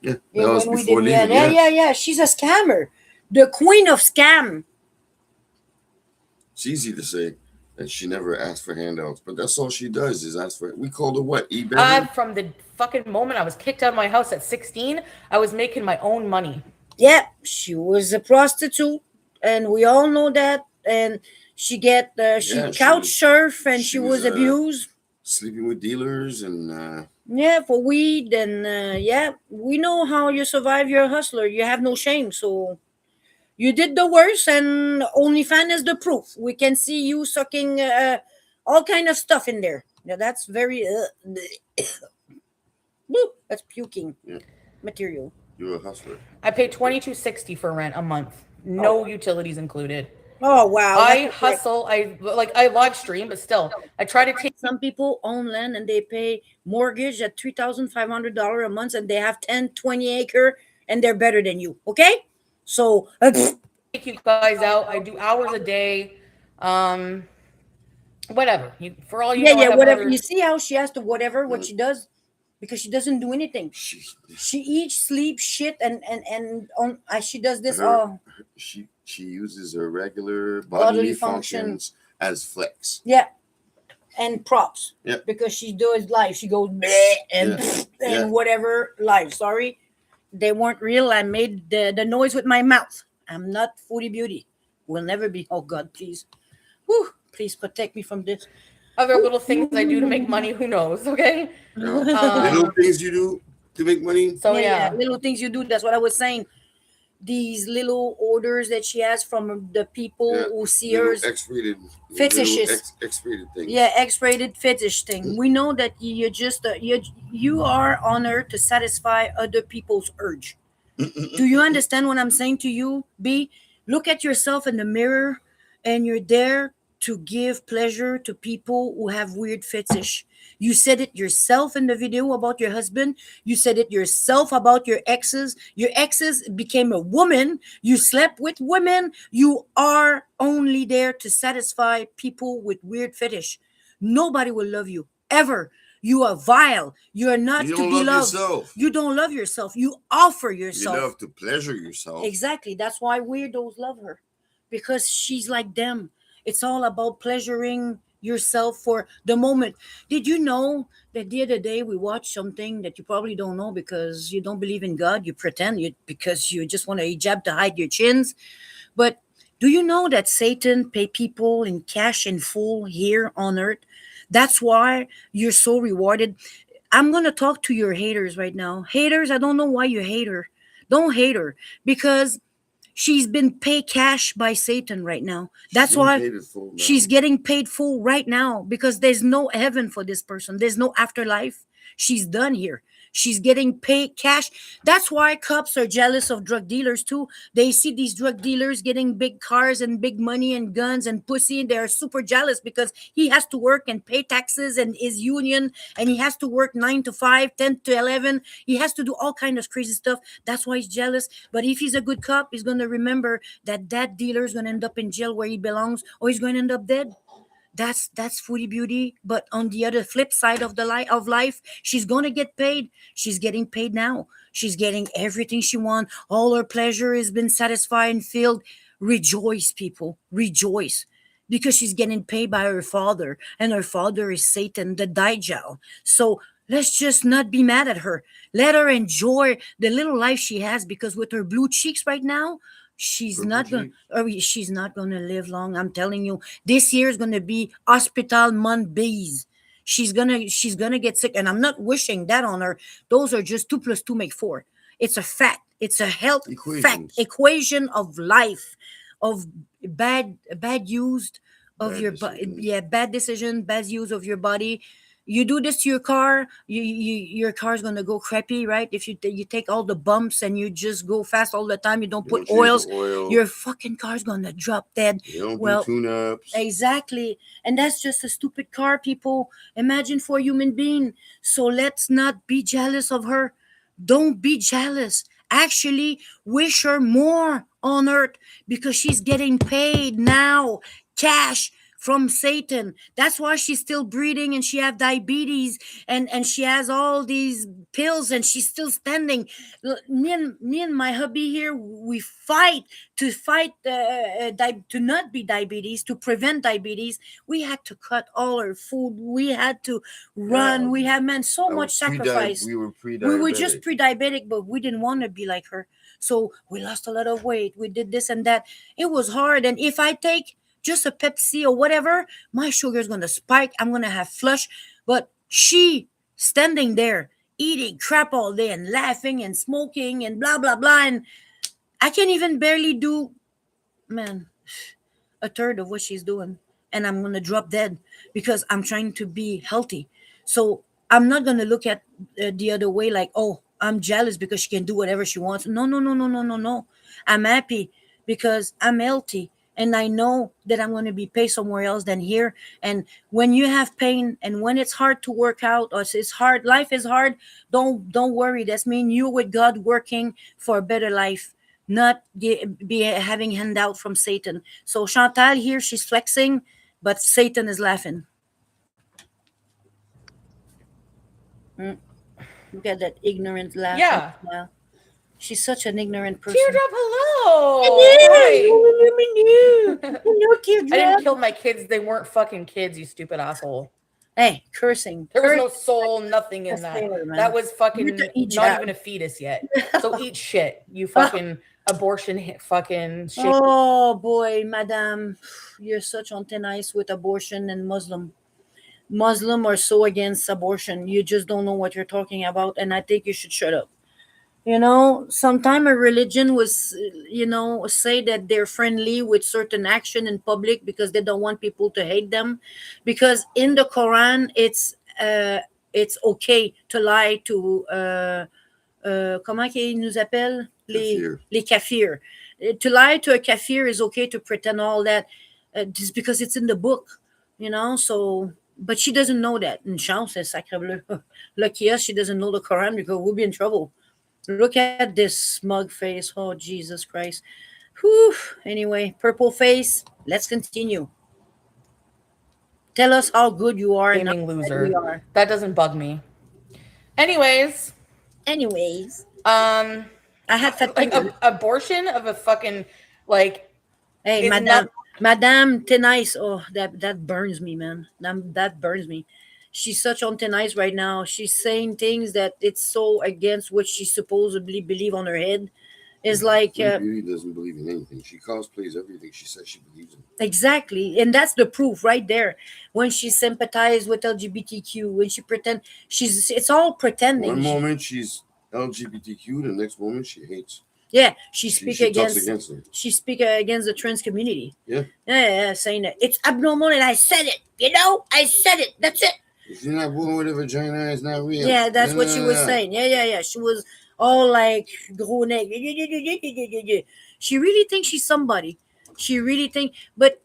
Yeah, Yeah, that was when we before didn't. leaving. Yeah, Yeah. yeah. She's a scammer, the queen of scam. It's easy to say that she never asked for handouts, but that's all she does is ask for. We called her what? eBay. From the fucking moment I was kicked out of my house at 16, I was making my own money. Yeah, she was a prostitute, and we all know that. And she couch surf, and she was abused. Sleeping with dealers and. Yeah, for weed, and yeah, we know how you survive. You're a hustler. You have no shame, so you did the worst, and OnlyFans is the proof. We can see you sucking all kind of stuff in there. Yeah, that's very that's puking material. You're a hustler. I pay $22.60 for rent a month, no utilities included. Oh wow! I hustle. I live stream, but still, I try to take. Some people own land and they pay mortgage at $3,500 a month, and they have 10, 20 acre, and they're better than you. Okay, so Take you guys out. I do hours a day. Whatever. For all you know, I have whatever. other- You see how she has to whatever what she does, because she doesn't do anything. She eats, sleeps, shit, and on she does this. She uses her regular bodily functions as flex. Yeah, and props. Yeah, because she does live. She goes bleh and and whatever live. Sorry, they weren't real. I made the noise with my mouth. I'm not Foodie Beauty. Will never be. Oh God, please, whew, please protect me from this. Other little things I do to make money. Who knows? Okay. Little things you do to make money. So yeah, little things you do. That's what I was saying. These little orders that she has from the people who see her X-rated fetishes. X-rated things. Yeah, X-rated fetish thing. We know that you're just you are on earth to satisfy other people's urge. Do you understand what I'm saying to you? B, look at yourself in the mirror, and you're there to give pleasure to people who have weird fetish. You said it yourself in the video about your husband. You said it yourself about your exes. Your exes became a woman. You slept with women. You are only there to satisfy people with weird fetish. Nobody will love you ever. You are vile. You are not You to don't be love loved. yourself. You don't love yourself. You offer yourself. You love to pleasure yourself. Exactly. That's why weirdos love her, because she's like them. It's all about pleasuring yourself for the moment. Did you know that the other day we watched something that you probably don't know because you don't believe in God? You pretend because you just want a hijab to hide your chins. But do you know that Satan pay people in cash in full here on earth? That's why you're so rewarded. I'm going to talk to your haters right now. Haters, I don't know why you hate her. Don't hate her, because she's been paid cash by Satan right now. That's why she's getting paid full right now, because there's no heaven for this person. There's no afterlife. She's done here. She's getting paid cash. That's why cops are jealous of drug dealers too. They see these drug dealers getting big cars and big money and guns and pussy. And they're super jealous because he has to work and pay taxes and his union, and he has to work 9 to 5, 10 to 11. He has to do all kinds of crazy stuff. That's why he's jealous. But if he's a good cop, he's going to remember that that dealer is going to end up in jail where he belongs, or he's going to end up dead. That's Foodie Beauty. But on the other flip side of the life, she's gonna get paid. She's getting paid now. She's getting everything she wants. All her pleasure has been satisfied and filled. Rejoice, people, rejoice, because she's getting paid by her father, and her father is Satan, the Dajjal. So let's just not be mad at her. Let her enjoy the little life she has, because with her blue cheeks right now, she's not going to live long. I'm telling you, this year is going to be hospital mondays. She's going to get sick, and I'm not wishing that on her. Those are just 2 + 2 make 4. It's a fact. It's a health fact equation of life, of bad use of your body. Yeah, bad decision, bad use of your body. You do this to your car, your car's gonna go crappy, right? If you take all the bumps and you just go fast all the time, you don't put oils, your fucking car's gonna drop dead. You don't do tune-ups. Exactly, and that's just a stupid car, people. Imagine for a human being. So let's not be jealous of her. Don't be jealous. Actually, wish her more on earth because she's getting paid now, cash from Satan. That's why she's still breathing and she have diabetes and she has all these pills and she's still standing. Me and my hubby here, we to not be diabetes, to prevent diabetes. We had to cut all our food. We had to run. We had so I much was pre-di- sacrifice. We were pre-diabetic. We were just pre-diabetic, but we didn't want to be like her. So we lost a lot of weight. We did this and that. It was hard. And if I take just a Pepsi or whatever, my sugar is gonna spike. I'm gonna have flush. But she standing there eating crap all day and laughing and smoking and blah blah blah. And I can even barely do, man, a third of what she's doing. And I'm gonna drop dead because I'm trying to be healthy. So I'm not gonna look at the other way like, oh, I'm jealous because she can do whatever she wants. No, no, no, no, no, no, no. I'm happy because I'm healthy and I know that I'm going to be paid somewhere else than here. And when you have pain and when it's hard to work out or it's hard, life is hard. Don't worry. That's mean you with God working for a better life, not be having handout from Satan. So Chantal here, she's flexing, but Satan is laughing. Look at that ignorant laugh. Yeah. Wow. She's such an ignorant person. Teardrop, hello. Hi. No, I teardrop. didn't kill my kids. They weren't fucking kids, you stupid asshole. Hey, cursing. There was no soul, nothing in That's that. fair, man. That was fucking You're the not hijab. even a fetus yet. So eat shit, you fucking abortion fucking shit. Oh boy, madam, you're such on thin ice with abortion and Muslim. Muslim are so against abortion. You just don't know what you're talking about, and I think you should shut up. Sometime a religion was, say that they're friendly with certain action in public because they don't want people to hate them. Because in the Quran, it's okay to lie to comment qu'ils nous appellent Kafir. les kafirs. To lie to a kafir is okay to pretend all that, just because it's in the book, So, but she doesn't know that. Une chance, sacre bleu. Lucky us, she doesn't know the Quran because we'll be in trouble. Look at this smug face. Oh, Jesus Christ. Whew. Anyway, purple face. Let's continue. Tell us how good you are. And how Gaming bad loser. we are. That doesn't bug me. Anyways, I had fat like finger. abortion of a fucking like. Hey, It's Madame Tenais. Oh, that burns me, man. That burns me. She's such on Tenais right now. She's saying things that it's so against what she supposedly believe on her head. Is like Beauty doesn't believe in anything. She cosplays everything she says she believes in. exactly, and that's the proof right there. When she sympathized with LGBTQ, when she it's all pretending. One moment she's LGBTQ, the next moment she hates. Yeah, she speak She talks against. against them. She speak against the trans community. Yeah. Yeah, saying that it's abnormal, and I said it. I said it. That's it. If you're not born with a vagina, it's not real. Yeah, that's what she was Yeah. saying. Yeah. She was all like gros neck. She really thinks she's somebody. She really think, but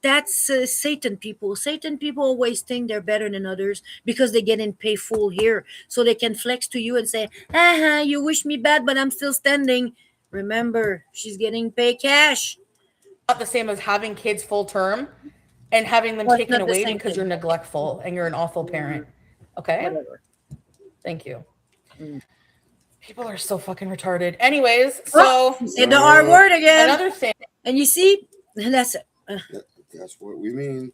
that's Satan people. Satan people always think they're better than others because they get in pay full here, so they can flex to you and say, you wish me bad, but I'm still standing. Remember, she's getting paid cash. Not the same as having kids full term and having them Well, it's taken not the away same because thing. you're neglectful and you're an awful parent. Okay? Whatever. Thank you. Mm. People are so fucking retarded. Anyways, so Say the R word again. another thing. And you see, that's it. That's what we mean.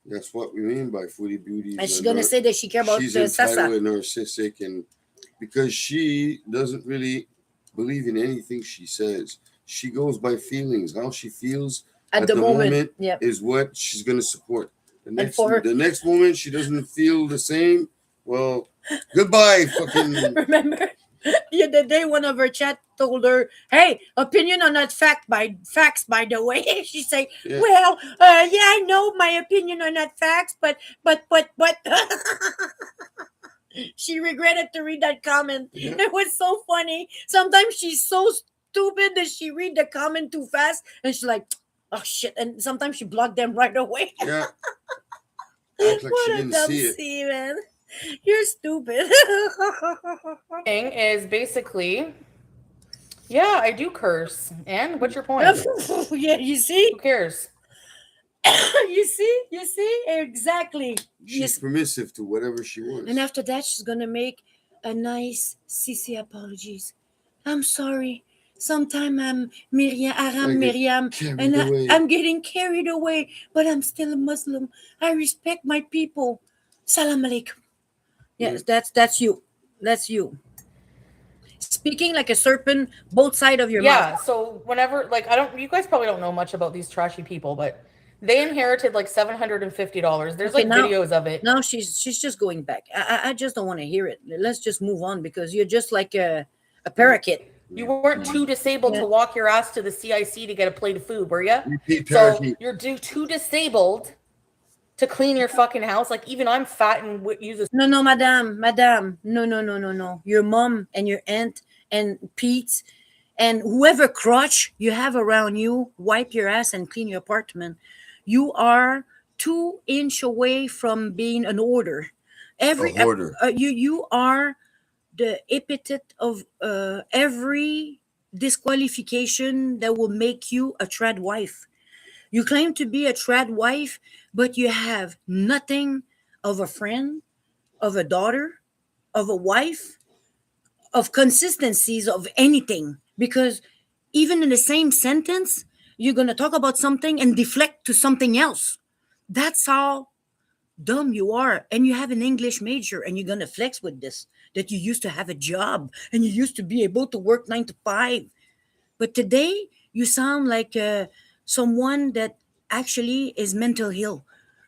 That's what we mean by foodie beauty. And she's gonna say that she care about she's Sasa. entitled and narcissistic, and because she doesn't really believe in anything she says, she goes by feelings. How she feels At the moment. Yep. is what she's gonna support. for her- The next moment she doesn't feel the same. Well, goodbye, fucking. Remember the other day one of her chat told her, "Hey, opinion on that facts by the way." She say, Yeah. "Well, yeah, I know my opinion on that facts, but." She regretted to read that comment. Yeah. It was so funny. Sometimes she's so stupid that she read the comment too fast, and she's like, "Oh shit!" And sometimes she blocked them right away. Yeah. Act like What she a didn't dumb see it. C, man. You're stupid. Thing is basically, yeah, I do curse. And what's your point? Yeah, you see? Who cares? You see? Exactly. She's permissive to whatever she wants. And after that, she's gonna make a nice CC apologies. I'm sorry. Sometime I'm Miriam, Aram I get Miriam, carried and away. I'm getting carried away, but I'm still a Muslim. I respect my people. Salam alaikum. Yes, that's you. That's you. Speaking like a serpent, both side of your Yeah, mouth. so whenever, like, you guys probably don't know much about these trashy people, but they inherited like $750. There's Okay, like now- videos of it. Now she's just going back. I just don't want to hear it. Let's just move on because you're just like a parakeet. You weren't too disabled Yeah. to walk your ass to the CIC to get a plate of food, were you? Repeat So parakeet. you're too disabled to clean your fucking house. Like, even I'm fat and use a No, madam. No. Your mom and your aunt and Pete and whoever crotch you have around you, wipe your ass and clean your apartment. You are 2 inch away from being an order. A hoarder. You are the epithet of every disqualification that will make you a trad wife. You claim to be a trad wife, but you have nothing of a friend, of a daughter, of a wife, of consistencies of anything. Because even in the same sentence, you're going to talk about something and deflect to something else. That's how dumb you are. And you have an English major and you're going to flex with this, that you used to have a job and you used to be able to work 9 to 5. But today you sound like someone that actually is mental ill.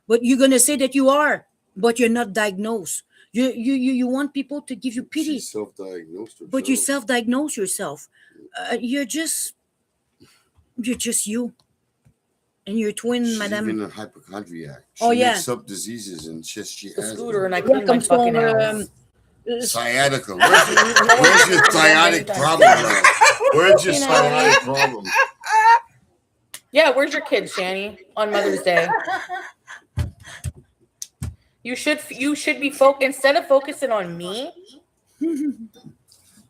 But you're going to say that you are, but you're not diagnosed. You want people to give you pity, She self-diagnosed herself. but you self-diagnose yourself. You're just you. And your twin, She's madam. even a hypochondriac. She Oh, yeah. makes up diseases and she the has scooter and I them. clean my fucking house. Sciatica. Where's your sciatic problem? Man? Where's your sciatic problem? Yeah, where's your kid, Shani, on Mother's Day? You should be instead of focusing on me.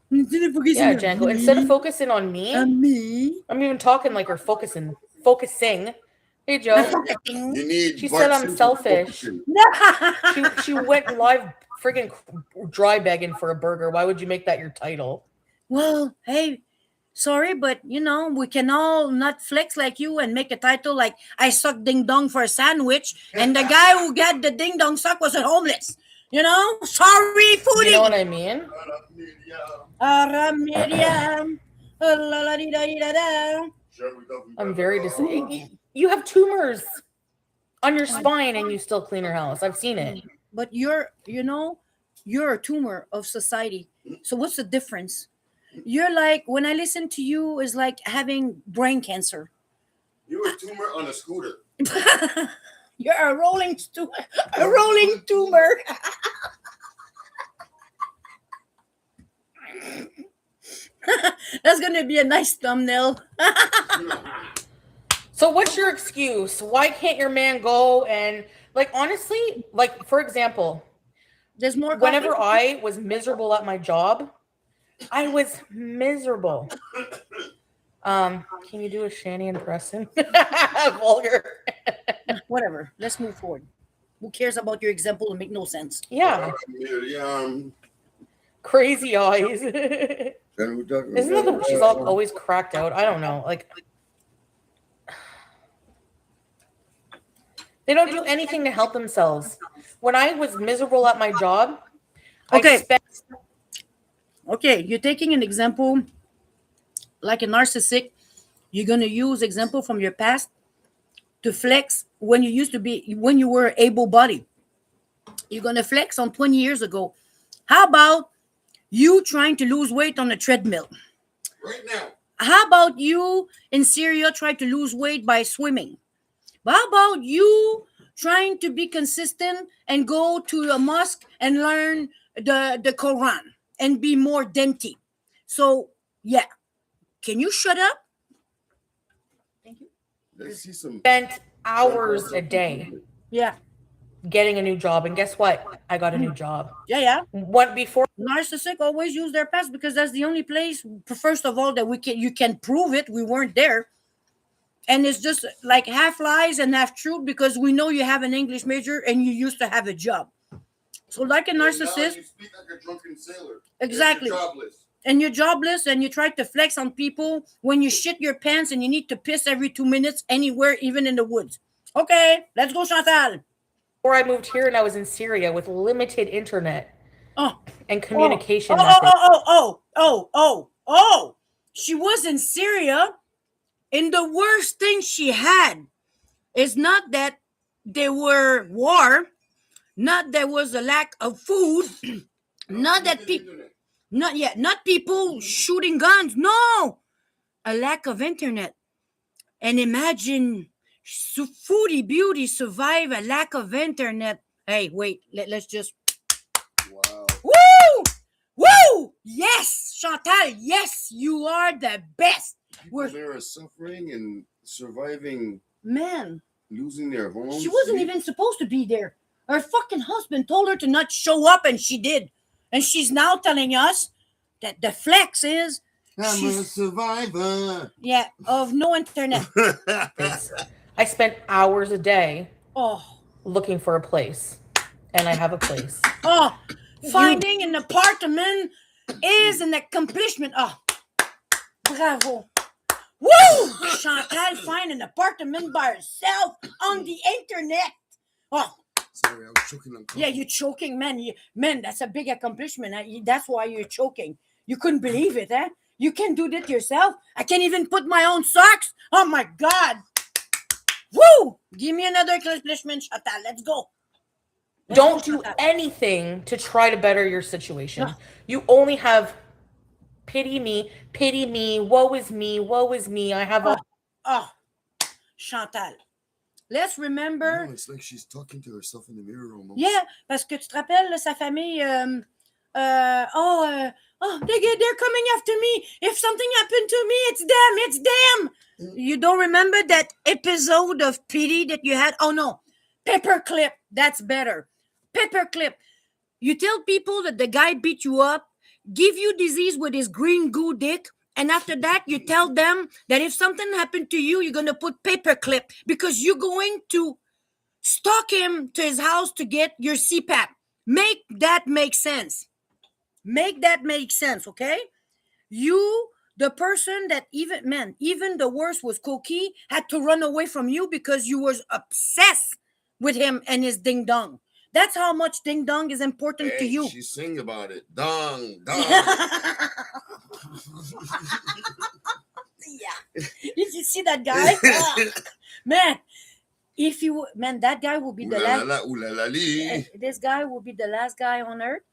Yeah, Django. Instead of focusing on me, me. I'm even talking like we're focusing. Hey, Joe. You need. She Bart said I'm Simpson selfish. focusing. She went live friggin' dry begging for a burger. Why would you make that your title? Well, hey, sorry, but we can all not flex like you and make a title like I suck ding dong for a sandwich, and the guy who got the ding dong suck was a homeless. Sorry, foodie. You know what I mean? Miriam. I'm very You have tumors on your spine and you still clean your house. I've seen it. But you're a tumor of society. So what's the difference? You're like, when I listen to you, is like having brain cancer. You're a tumor on a scooter. You're a rolling tumor. That's gonna be a nice thumbnail. So what's your excuse? Why can't your man go and, like, honestly, like, for example, There's more. whenever I was miserable at my job, I was miserable. Can you do a Shani impression? Vulgar. Whatever. Let's move forward. Who cares about your example? It make no sense. Yeah. Crazy eyes. Isn't that she's always cracked out? I don't know. Like, they don't do anything to help themselves. When I was miserable at my job, Okay. Okay, you're taking an example like a narcissist. You're going to use example from your past to flex when you were able-bodied. You're going to flex on 20 years ago. How about you trying to lose weight on a treadmill? Right now. How about you in Syria try to lose weight by swimming? How about you trying to be consistent and go to a mosque and learn the Quran and be more dainty? So, yeah. Can you shut up? Thank you. Let's see some. Spent hours a day. Yeah. getting a new job. And guess what? I got a new job. Yeah. What before? Narcissistic always use their past because that's the only place, first of all, that you can prove it. We weren't there. And it's just like half lies and half truth because we know you have an English major and you used to have a job. So like a narcissist. You speak like a drunken sailor. Exactly. You're jobless. And you're jobless and you try to flex on people when you shit your pants and you need to piss every 2 minutes anywhere, even in the woods. Okay, let's go, Chantal. Before I moved here and I was in Syria with limited internet and communication. She was in Syria. And the worst thing she had is not that there were war, not there was a lack of food, not that people, not people shooting guns. No, a lack of internet. And imagine Foodie Beauty survive a lack of internet. Hey, wait, let's just. Wow. Woo! Woo! Yes, Chantal, yes, you are the best. They are suffering and surviving. Man, losing their homes. She wasn't even supposed to be there. Her fucking husband told her to not show up, and she did. And she's now telling us that the flex is I'm a survivor. Yeah, of no internet. I spent hours a day Oh, looking for a place, and I have a place. oh, finding an apartment is an accomplishment. Oh, bravo. Woo! Chantal find an apartment by herself on the internet. Oh, sorry, I was choking on coffee. Yeah, you're choking, man. Man, that's a big accomplishment. That's why you're choking. You couldn't believe it, eh? You can do that yourself. I can't even put my own socks. Oh my God. Woo! Give me another accomplishment, Chantal. Let's go. Don't do anything to try to better your situation. No. You only have pity me, woe is me, I have a... Oh, Chantal. Let's remember... No, it's like she's talking to herself in the mirror almost. Yeah, parce que tu te rappelles, sa famille... they're coming after me. If something happened to me, it's them. You don't remember that episode of pity that you had? Oh, no. Paperclip. That's better. Paperclip. You tell people that the guy beat you up, give you disease with his green goo dick, and after that, you tell them that if something happened to you, you're going to put paperclip because you're going to stalk him to his house to get your CPAP. Make that make sense. Make that make sense, okay? You, the person that even the worst was Koki, had to run away from you because you was obsessed with him and his ding dong. That's how much ding dong is important to you. She sing about it. Dong, dong. Yeah. Did you see that guy? Man, that guy will be the last. This guy will be the last guy on earth.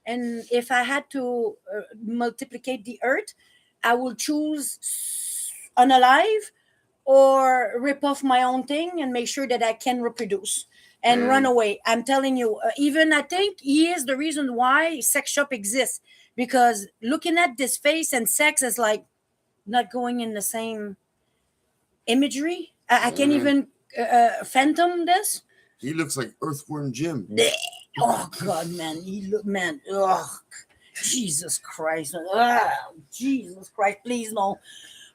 And if I had to multiply the earth, I will choose unalive or rip off my own thing and make sure that I can reproduce and run away. I'm telling you, even I think he is the reason why sex shop exists, because looking at this face and sex is like not going in the same imagery. I can't even phantom this. He looks like Earthworm Jim. Oh God, man, oh, Jesus Christ, oh, Jesus Christ, please no.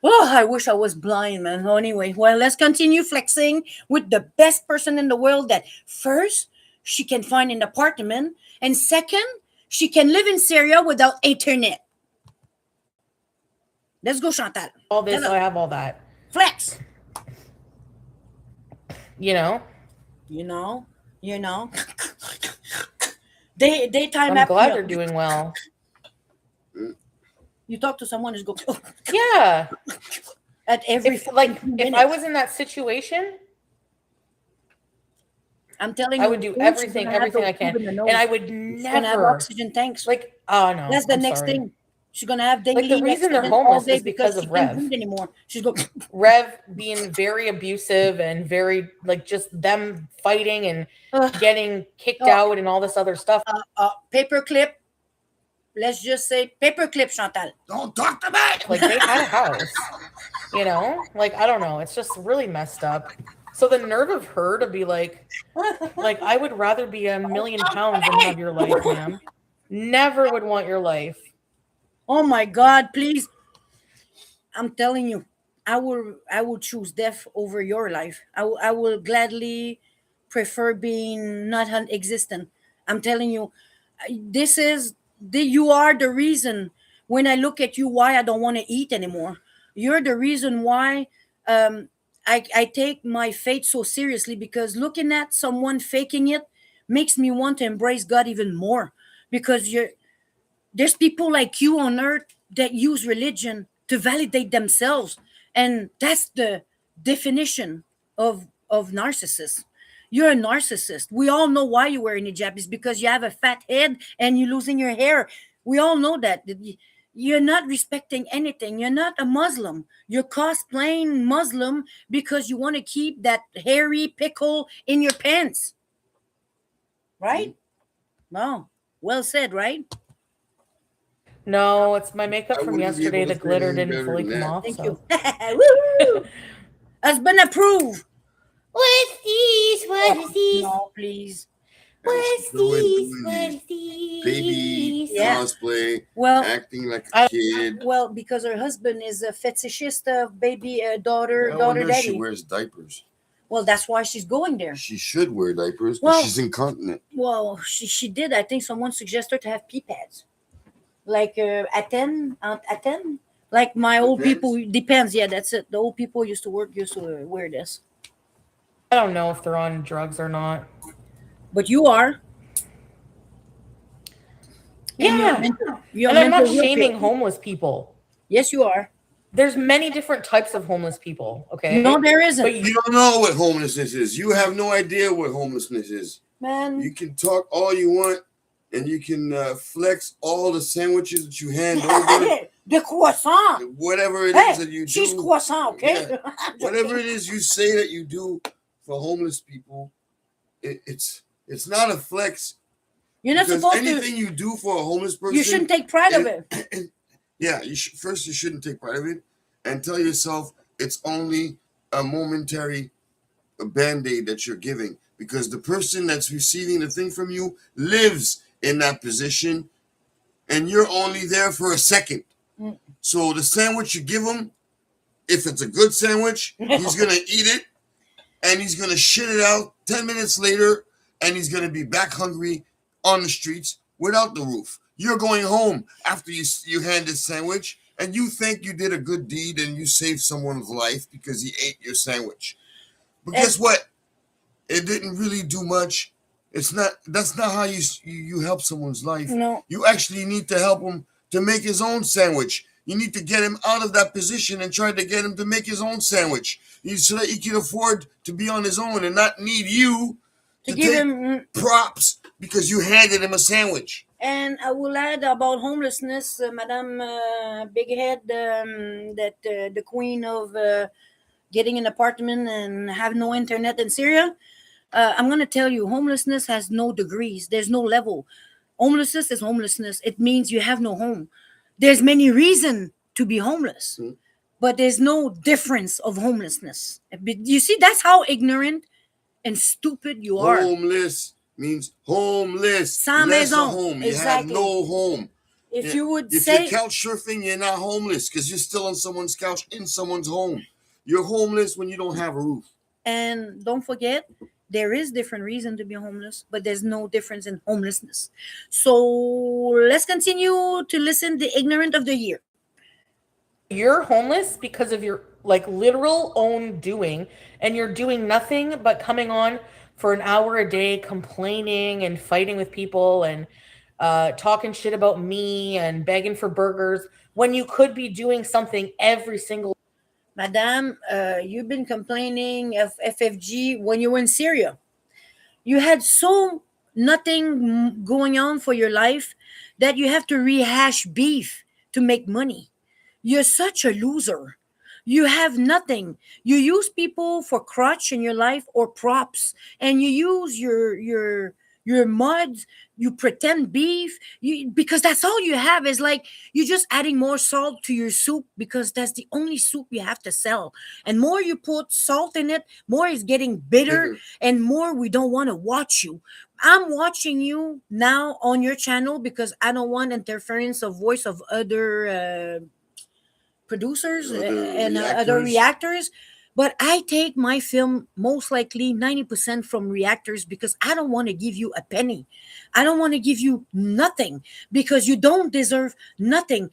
Oh, I wish I was blind, man. Anyway, well, let's continue flexing with the best person in the world. That first, she can find an apartment, and second, she can live in Syria without internet. Let's go, Chantal. All this, I have all that. Flex. You know. Daytime. I'm glad they're doing well. You talk to someone who's going. Yeah. At every if I was in that situation, I'm telling you, I would do everything I can, and I would never have oxygen tanks. Like, oh no, that's the next thing. She's gonna have dengue. Like the reason they're homeless is because of Rev. Anymore. She's going Rev being very abusive and very like just them fighting and getting kicked out and all this other stuff. Paperclip. Let's just say paperclip, Chantal. Don't talk to me. Like they had a house, you know. Like I don't know. It's just really messed up. So the nerve of her to be like I would rather be £1,000,000 than have your life, ma'am. Never would want your life. Oh my God, please. I'm telling you, I will choose death over your life. I will gladly prefer being not existent. I'm telling you, this is you are the reason when I look at you why I don't want to eat anymore. You're the reason why I take my fate so seriously, because looking at someone faking it makes me want to embrace God even more, because there's people like you on earth that use religion to validate themselves, and that's the definition of narcissist. You're a narcissist. We all know why you're wearing hijab is because you have a fat head and you're losing your hair. We all know that you're not respecting anything. You're not a Muslim. You're cosplaying Muslim because you want to keep that hairy pickle in your pants, right? No, well said, right? No, it's my makeup I from wouldn't be yesterday. able to The say glitter anything didn't better fully than come that. off. Thank So. you. Woo-hoo! Has been approved. What's these? What is these? No, please. What's Doing these? What these is these? baby Yeah. cosplay, Well, acting like a kid. well, because her husband is a fetishist of baby daughter I daughter wonder if she daddy. wears diapers. Well, that's why she's going there. She should wear diapers, but Well- she's incontinent. Well, she did. I think someone suggested her to have pee pads, like Aten. Like my old Depends. people. Depends. Yeah, that's it. The old people used to wear this. I don't know if they're on drugs or not. But you are. Yeah. You're And I'm not mental shaming wheelchair. homeless people. Yes, you are. There's many different types of homeless people. Okay. No, there isn't. But You don't know what homelessness is. You have no idea what homelessness is. Man. You can talk all you want, and you can flex all the sandwiches that you hand over, The croissant. whatever it is Hey, that you do. she's croissant, okay? Whatever it is you say that you do for homeless people, it's not a flex. You're not Because supposed anything to. you do for a homeless person, You shouldn't take pride of it. Yeah, you shouldn't take pride of it, and tell yourself it's only a momentary band-aid that you're giving, because the person that's receiving the thing from you lives in that position, and you're only there for a second. Mm. So the sandwich you give him, if it's a good sandwich, he's gonna eat it, and he's gonna shit it out 10 minutes later, and he's gonna be back hungry on the streets without the roof. You're going home after you hand this sandwich, and you think you did a good deed and you saved someone's life because he ate your sandwich. But guess what? It didn't really do much. That's not how you help someone's life. No. You actually need to help him to make his own sandwich. You need to get him out of that position and try to get him to make his own sandwich, so that he can afford to be on his own and not need you To to give take him. props because you handed him a sandwich. And I will add about homelessness, Madame Big Head, that the queen of getting an apartment and have no internet in Syria. I'm going to tell you, homelessness has no degrees. There's no level. Homelessness is homelessness. It means you have no home. There's many reasons to be homeless, but there's no difference of homelessness. You see, that's how ignorant and stupid you are. Homeless means homeless. Sans Less a maison. home. Exactly. You have no home. If you would If say, you're couch surfing, you're not homeless because you're still on someone's couch in someone's home. You're homeless when you don't have a roof. and don't forget, there is different reason to be homeless, but there's no difference in homelessness. So let's continue to listen the ignorant of the year. you're homeless because of your literal own doing, and you're doing nothing but coming on for an hour a day complaining and fighting with people and talking shit about me and begging for burgers when you could be doing something every single Madame, you've been complaining of FFG when you were in Syria. You had so nothing going on for your life that you have to rehash beef to make money. You're such a loser. You have nothing. You use people for crutch in your life or props, and you use your your muds, you pretend beef, because that's all you have is like you're just adding more salt to your soup because that's the only soup you have to sell. And more you put salt in it, more it's getting bitter, and more we don't want to watch you. I'm watching you now on your channel because I don't want interference of voice of other producers and other reactors. But I take my film most likely 90% from reactors because I don't want to give you a penny. I don't want to give you nothing because you don't deserve nothing.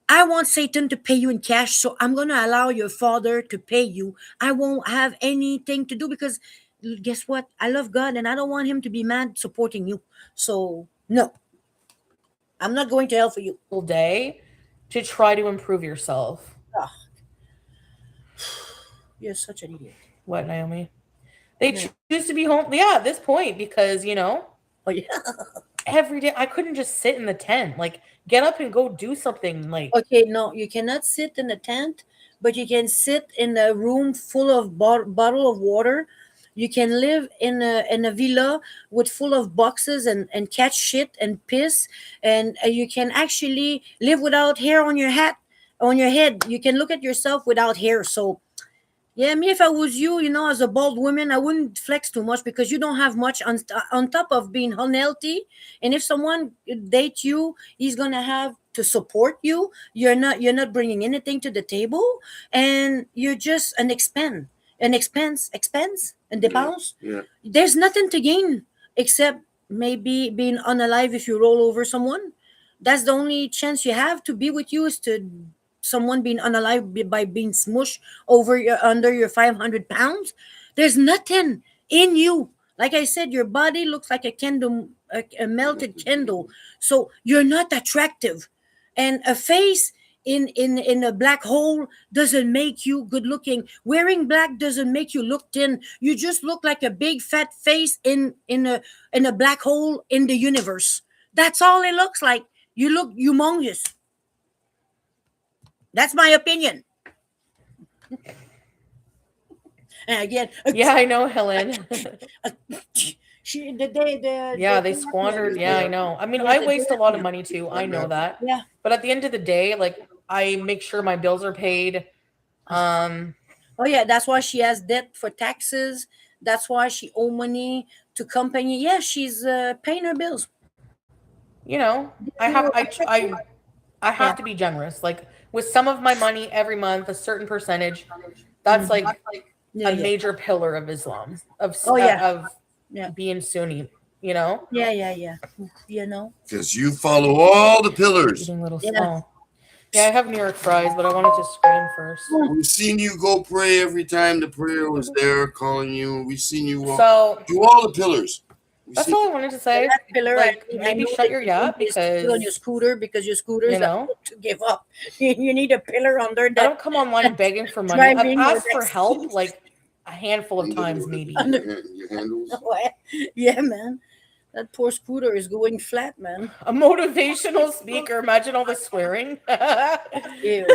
I want Satan to pay you in cash, so I'm going to allow your father to pay you. I won't have anything to do because guess what? I love God and I don't want him to be mad supporting you. So, no, I'm not going to hell for you. All day to try to improve yourself. Oh. You're such an idiot. What, Naomi? They choose to be home. Yeah, at this point, because, Oh, yeah. every day I couldn't just sit in the tent. Like, get up and go do something. Like, Okay, no, you cannot sit in a tent, but you can sit in a room full of bottle of water. You can live in a villa with full of boxes and catch shit and piss, and you can actually live without hair on your head. You can look at yourself without hair. So yeah, me, if I was you, as a bald woman, I wouldn't flex too much because you don't have much on top of being unhealthy. And if someone date you, he's gonna have to support you. You're not bringing anything to the table, and you're just an expense, and dépense. Yeah. There's nothing to gain except maybe being unalive if you roll over someone. That's the only chance you have to be with you is to someone being unalive by being smushed under your 500 pounds. There's nothing in you. Like I said, your body looks like a candle, a melted candle. So you're not attractive, and a face in a black hole doesn't make you good looking. Wearing black doesn't make you look thin. You just look like a big fat face in a black hole in the universe. That's all it looks like. You look humongous. That's my opinion. And again, yeah, I know, Helen. They squandered. Yeah, I know. I mean, I waste a lot of money too. I know that. Yeah. But at the end of the day, like, I make sure my bills are paid. Oh yeah, that's why she has debt for taxes. That's why she owe money to company. Yeah, she's paying her bills. I have to be generous. Like, with some of my money every month, a certain percentage, that's like a major pillar of Islam, of being Sunni, Yeah. Because you follow all the pillars. Eating little small. Yeah, I have New York fries, but I wanted to scream first. We've seen you go pray every time the prayer was there calling you. We've seen you do all the pillars. That's all I wanted to say. Pillar, like, maybe shut your yap because on your scooter is to give up. You need a pillar under that. I don't come online begging for money. I've asked for help like a handful of times, maybe. Your handles. Yeah, man. That poor scooter is going flat, man. A motivational speaker. Imagine all the swearing. Ew.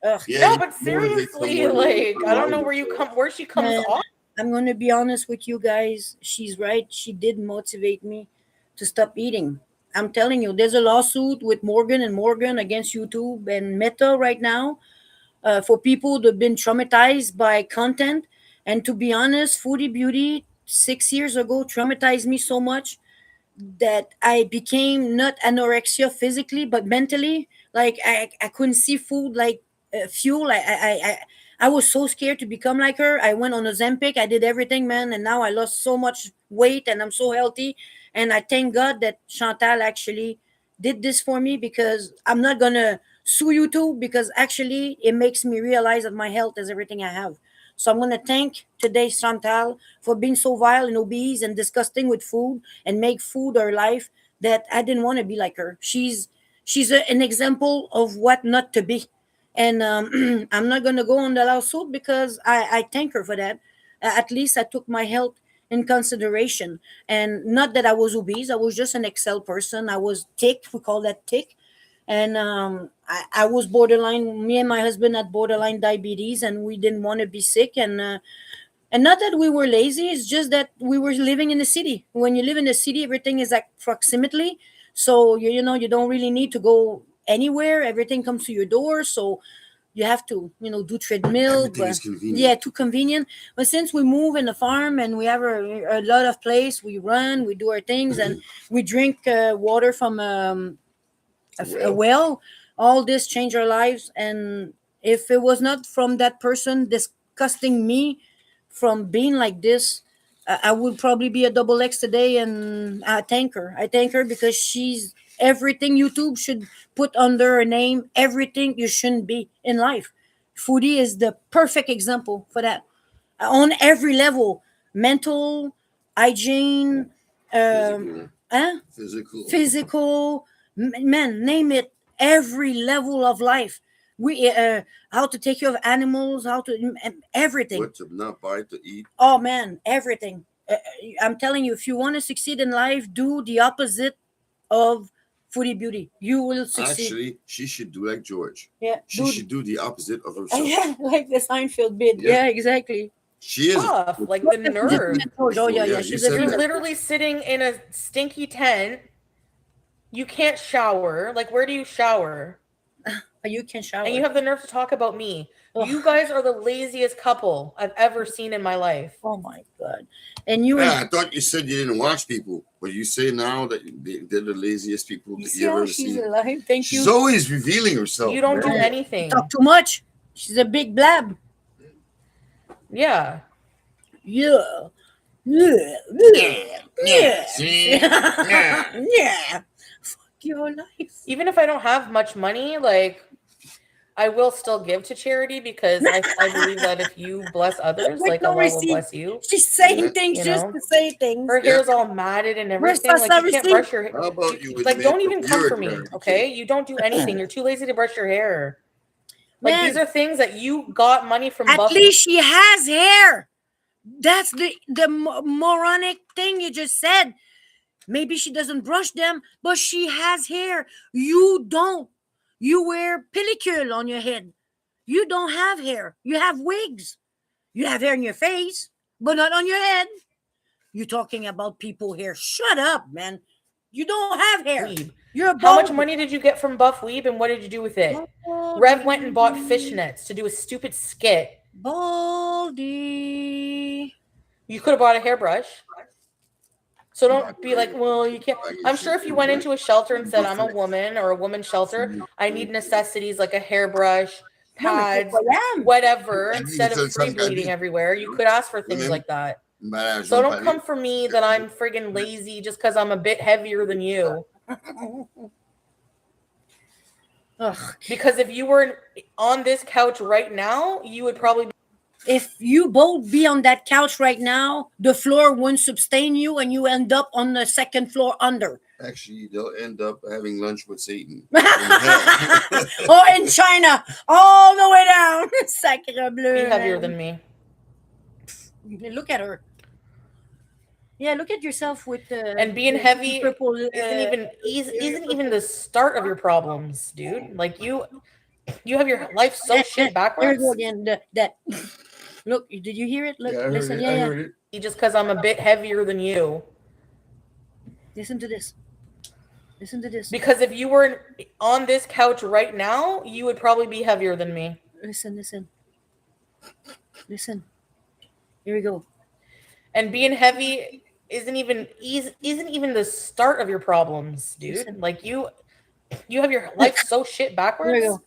No, but seriously, like, I don't know where she comes off. I'm going to be honest with you guys. She's right. She did motivate me to stop eating. I'm telling you, there's a lawsuit with Morgan & Morgan against YouTube and Meta right now for people that have been traumatized by content. And to be honest, Foodie Beauty 6 years ago traumatized me so much that I became not anorexia physically, but mentally. Like, I couldn't see food like fuel. I was so scared to become like her. I went on Ozempic. I did everything, man. And now I lost so much weight and I'm so healthy. And I thank God that Chantal actually did this for me, because I'm not going to sue YouTube, because actually it makes me realize that my health is everything I have. So I'm going to thank today Chantal for being so vile and obese and disgusting with food and make food her life, that I didn't want to be like her. She's an example of what not to be. And I'm not going to go on the lawsuit because I thank her for that. At least I took my health in consideration. And not that I was obese. I was just an Excel person. I was tick. We call that tick. And I was borderline. Me and my husband had borderline diabetes, and we didn't want to be sick. And And not that we were lazy, it's just that we were living in the city. When you live in the city, everything is at proximity. So you don't really need to go anywhere. Everything comes to your door. So you have to, do treadmill. Everything is But convenient. yeah, too convenient. But since we move in the farm and we have a lot of place, we run, we do our things, and we drink water from a well. All this changed our lives. And if it was not from that person disgusting me from being like this, I would probably be a double X today. And I thank her. I thank her because she's everything YouTube should put under her name. Everything you shouldn't be in life. Foodie is the perfect example for that. On every level, mental, hygiene, physical, man, name it. Every level of life. We how to take care of animals, how to everything. What to not buy to eat. Oh man, everything. I'm telling you, if you want to succeed in life, do the opposite of Foodie Beauty. You will succeed. Actually, she should do like George. Yeah, She should do the opposite of herself. yeah, like the Seinfeld bit. Yeah. Yeah, exactly. She is. Tough, like the nerve. Oh yeah, Yeah, yeah. you She's said a You're that. literally sitting in a stinky tent. You can't shower. Like, where do you shower? You can shower. And you have the nerve to talk about me. Ugh. You guys are the laziest couple I've ever seen in my life. Oh my god! And you. Yeah, I thought you said you didn't watch people, but you say now that they're the laziest people You that see you how ever she's seen. alive? Thank She's you. always revealing herself. You don't do man. anything. Talk too much. She's a big blab. Yeah. Yeah. Yeah. Yeah. Yeah. See? Yeah. Yeah. Fuck your life. Even if I don't have much money, like, I will still give to charity because I believe that if you bless others, With like no Allah will receipt. bless you. She's saying Yeah. things You just know? to say things. Her hair's all matted and Where's everything. Like, you can't receipt? brush your hair. How about you? Like, admit don't that even come you're for a me, charity okay? kid? You don't do anything. You're too lazy to brush your hair. Like, Man, these are things that you got money from at Buffett. least she has hair. That's the moronic thing you just said. Maybe she doesn't brush them, but she has hair. You don't. You wear pellicule on your head. You don't have hair. You have wigs. You have hair in your face, but not on your head. You're talking about people hair. Shut up, man. You don't have hair. Weeb. You're a How much bald- money did you get from Buff Weeb and what did you do with it? Rev went and bought fishnets to do a stupid skit. Baldy. You could have bought a hairbrush. So don't be like, well, you can't. I'm sure if you went into a shelter and said, I'm a woman or a woman's shelter, I need necessities like a hairbrush, pads, whatever, instead of free bleeding everywhere, you could ask for things like that. So don't come for me that I'm friggin' lazy just because I'm a bit heavier than you. Ugh. Because if you were on this couch right now, you would probably be If you both be on that couch right now, the floor won't sustain you and you end up on the second floor under. Actually, they'll end up having lunch with Satan. Or in China, all the way down. Sacre bleu. heavier than me. Look at her. Yeah, look at yourself with the And being the heavy purple, isn't even the start of your problems, dude. Like you have your life so shit There we backwards. go again. That look. Did you hear it? Look, Yeah, I heard listen. it. Yeah, I yeah. heard it. Just because I'm a bit heavier than you. Listen to this. Listen to this. Because if you were on this couch right now, you would probably be heavier than me. Listen. Listen. Here we go. And being heavy isn't even the start of your problems, dude. Listen. Like you have your life so shit Here we backwards. go.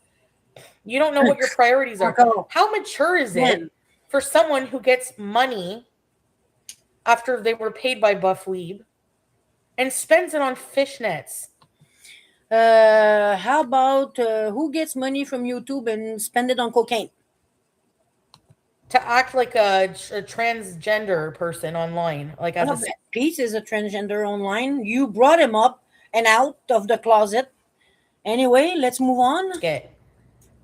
You don't know what your priorities are. Go. How mature is it Man. for someone who gets money after they were paid by Buff Weeb and spends it on fishnets? How about who gets money from YouTube and spend it on cocaine? To act like a transgender person online, like as a Pete is a transgender online. You brought him up and out of the closet. Anyway, let's move on. skit.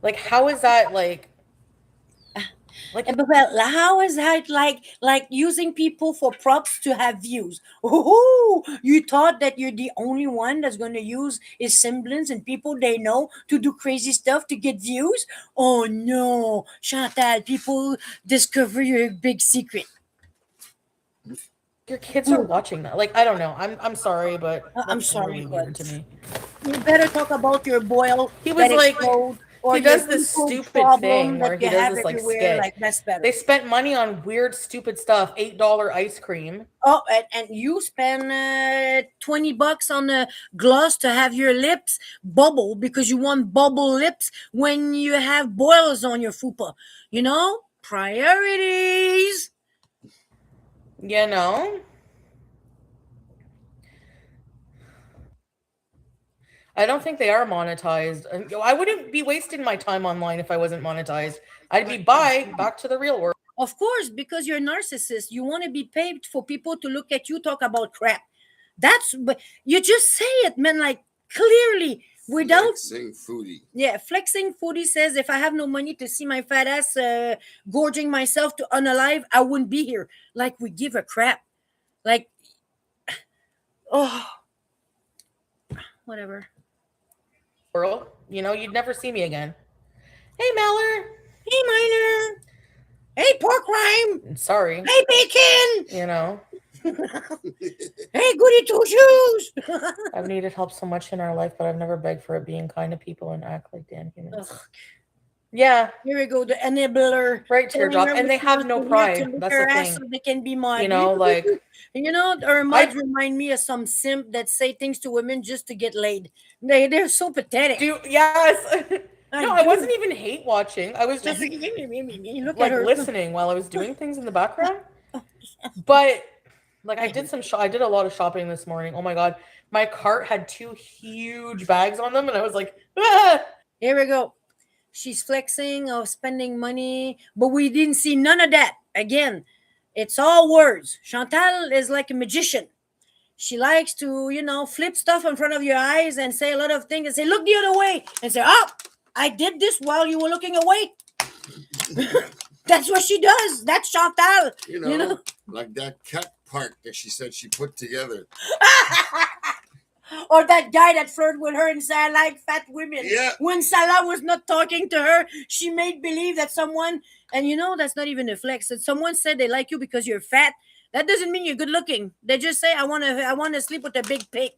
Like, how is that like? Like, But well, how is that like using people for props to have views? Oh, you thought that you're the only one that's going to use his semblance and people they know to do crazy stuff to get views? Oh no, Chantal, people discover your big secret. your kids are watching that. Like, I don't know. I'm sorry, but I'm that's sorry, really but weird to me. you better talk about your boil He was that like, explode or he your does this food stupid problem thing where that he you does have this like everywhere. skit. Like that's better. They spent money on weird, stupid stuff. $8 ice cream. Oh, and you spend $20 on a gloss to have your lips bubble because you want bubble lips when you have boils on your fupa. You know, priorities. You know? I don't think they are monetized. And I wouldn't be wasting my time online if I wasn't monetized. I'd be back to the real world. Of course, because you're a narcissist, you want to be paid for people to look at you talk about crap. That's but you just say it, man, like clearly without Flexing foodie. yeah, flexing foodie says if I have no money to see my fat ass gorging myself to unalive, I wouldn't be here. Like we give a crap. Like oh whatever. World. You know, you'd never see me again. Hey, Mallard. Hey Miner. Hey pork rhyme. Sorry. Hey bacon. You know, Hey goody two shoes. I've needed help so much in our life, but I've never begged for it. Being kind to people and act like damn humans. Ugh. Yeah, Here we go, the enabler. right, telling teardrop. her And what they she have wants no to wear pride. to lick That's her the ass thing. so they can be mod. You know, like you know, our mods remind me of some simp that say things to women just to get laid. They're so pathetic. yes. No, I do. wasn't even hate watching. I was just Look like at her. listening while I was doing things in the background. But like I did I did a lot of shopping this morning. Oh my god. My cart had 2 huge bags on them and I was like, ah! Here we go. She's flexing of spending money, but we didn't see none of that. Again, it's all words. Chantal is like a magician. She likes to, you know, flip stuff in front of your eyes and say a lot of things and say, look the other way. And say, oh, I did this while you were looking away. That's what she does. That's Chantal. You know, You know? like that cat park that she said she put together. Or that guy that flirted with her and said, I like fat women. Yeah. When Salah was not talking to her, she made believe that someone, and you know, that's not even a flex. That someone said they like you because you're fat. That doesn't mean you're good looking. They just say, I want to sleep with a big pig.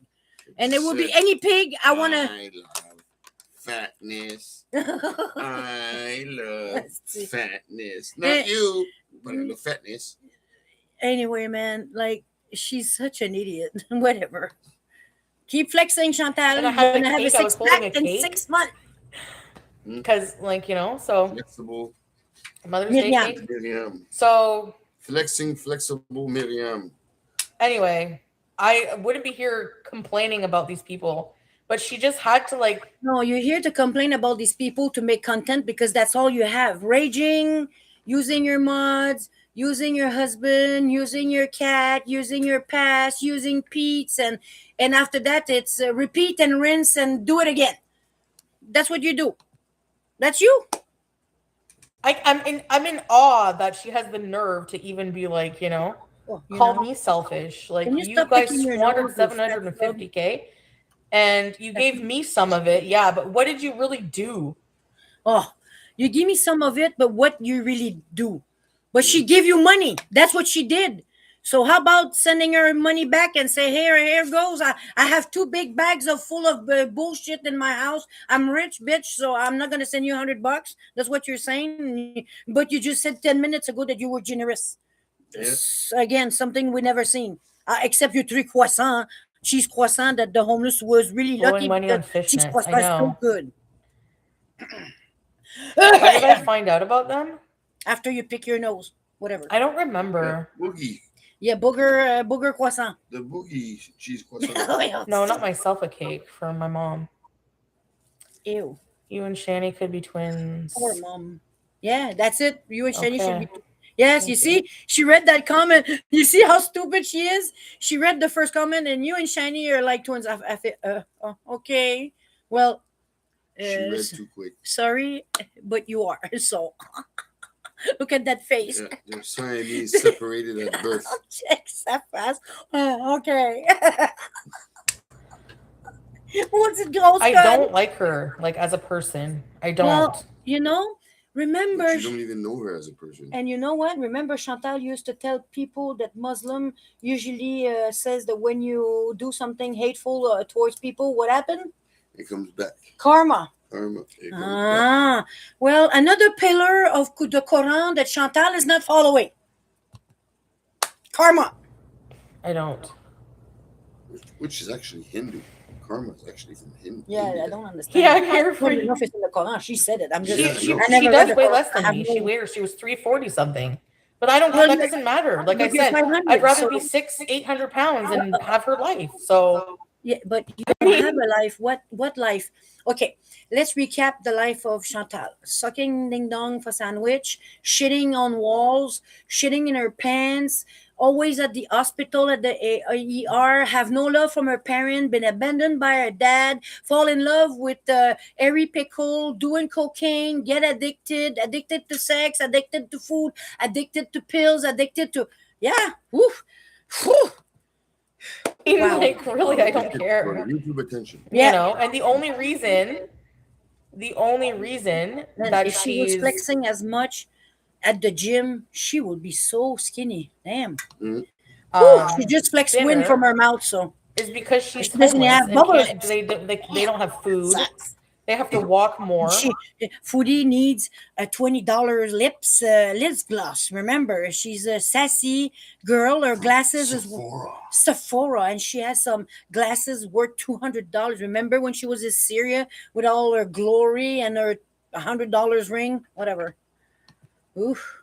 And it will be any pig. I want to. I love fatness. I love fatness. Not you, but I love fatness. Anyway, man, like, she's such an idiot. Whatever. Keep flexing, Chantal. And I You're had gonna a have a cake. I was six holding pack a in cake. 6 months. Because like, you know, so Flexible Mother's Day Miriam. cake. Miriam. So Flexing flexible Miriam. anyway, I wouldn't be here complaining about these people, but she just had to like No, you're here to complain about these people to make content because that's all you have. Raging, using your mods, using your husband, using your cat, using your past, using Pete's, and after that it's repeat and rinse and do it again. That's what you do. That's you. I'm in awe that she has the nerve to even be like, you know, Oh, you call know. me selfish. Like Can you you stop guys picking your squandered nose, you 750K and you gave me some of it. Yeah, but what did you really do? Oh, you give me some of it, but what you really do? But she give you money. That's what she did. So how about sending her money back and say, here goes. I have 2 big bags of full of bullshit in my house. I'm rich, bitch, so I'm not gonna send you $100. That's what you're saying. But you just said 10 minutes ago that you were generous. Yes. Again, something we never seen. Except your 3 croissants, cheese croissant that the homeless was really Blowing lucky money on because cheese fishnets. croissant I is so know. good. How did I find out about them? After you pick your nose, whatever. I don't remember. Boogie. Yeah, booger croissant. The boogie cheese croissant. No, not myself a cake for my mom. Ew. You and Shani could be twins. Poor mom. Yeah, that's it. You and Shani should Okay. be. Yes, you see, she read that comment. You see how stupid she is? She read the first comment, and you and Shani are like twins. Okay. Well, She read too quick. sorry, but you are. So, Look at that face. Yeah, they're Siamese separated at birth. Check that fast. Okay. What's it goes? I don't like her, like, as a person. I don't. Well, you know, remember, But you don't even know her as a person. and you know what? Remember, Chantal used to tell people that Muslim usually says that when you do something hateful towards people, what happened? It comes back. Karma. Karma. It comes back. Ah, well, another pillar of the Quran that Chantal is not following. Karma. I don't. Which is actually Hindu. Karma is actually from Hindu. Yeah, India. I don't understand. Yeah, I don't carefree. know if it's in the Quran. She said it. I'm just. Yeah, She, I know. I she never read does the way Quran. less I than have me. no- She weighs. She was 340 something. But I don't. Well, That doesn't matter. Like I but you're said, 500, I'd rather so- be 800 pounds and have her life. So Yeah, but you don't have a life. What life? Okay, let's recap the life of Chantal. Sucking ding dong for sandwich, shitting on walls, shitting in her pants, always at the hospital at the ER, have no love from her parent, been abandoned by her dad, fall in love with Harry Pickle, doing cocaine, get addicted to sex, addicted to food, addicted to pills, addicted to woof. Whew. Wow. like really, I don't For care. YouTube attention. Yeah. You know, and the only reason And that if she was she's flexing as much at the gym, she would be so skinny. Damn. She just flexed wind thinner from her mouth, so is because she's She doesn't homeless have and bubble can't, they don't have food. sucks. They have to walk more. Foodie needs a $20 lips gloss. Remember, she's a sassy girl. Her glasses is Sephora, and she has some glasses worth $200. Remember when she was in Syria with all her glory and her $100 ring, whatever. Oof,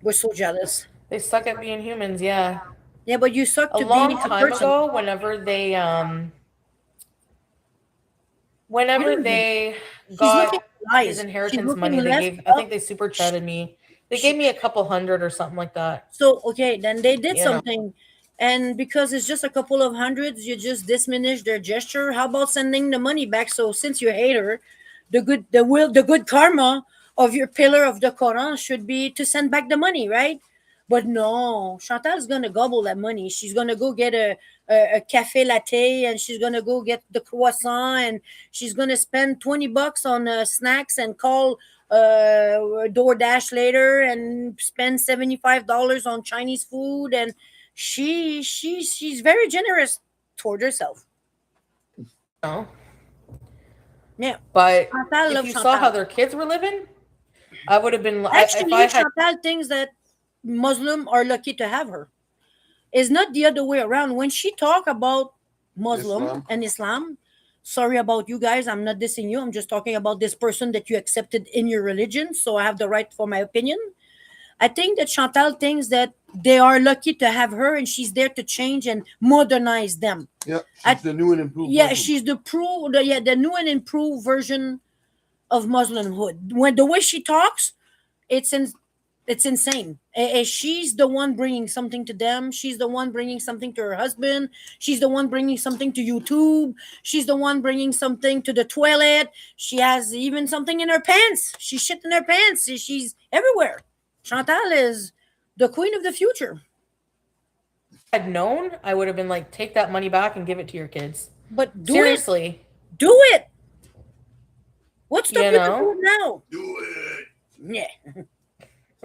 we're so jealous. They suck at being humans, yeah. Yeah, but you suck A to long being a time person. ago, whenever they She's got looking lies. his She's inheritance looking money, left I think they super chatted me. They gave me a couple hundred or something like that. So okay, then they did You know. something, and because it's just a couple of hundreds, you just diminish their gesture. How about sending the money back? So since you hate her, the good karma of your pillar of the Quran should be to send back the money, right? But no, Chantal's gonna gobble that money. She's gonna go get a cafe latte, and she's gonna go get the croissant, and she's gonna spend $20 on snacks and call DoorDash later and spend $75 on Chinese food, and she's very generous toward herself. No. Yeah, But Chantal if loves you Chantal. saw how their kids were living, I would have been Actually, if I had Chantal thinks that Muslim are lucky to have her. It's not the other way around. When she talk about Muslim Islam. and Islam, sorry about you guys. I'm not dissing you. I'm just talking about this person that you accepted in your religion. So I have the right for my opinion. I think that Chantal thinks that they are lucky to have her, and she's there to change and modernize them. Yeah, she's I- the new and improved. Yeah, Muslim. she's the new and improved version of Muslimhood. When the way she talks, it's insane. She's the one bringing something to them. She's the one bringing something to her husband. She's the one bringing something to YouTube. She's the one bringing something to the toilet. She has even something in her pants. She's shit in her pants. She's everywhere. Chantal is the queen of the future. had known, I would have been like, take that money back and give it to your kids. But do Seriously. it. Do it. What's the You people know? doing now? Do it. Yeah.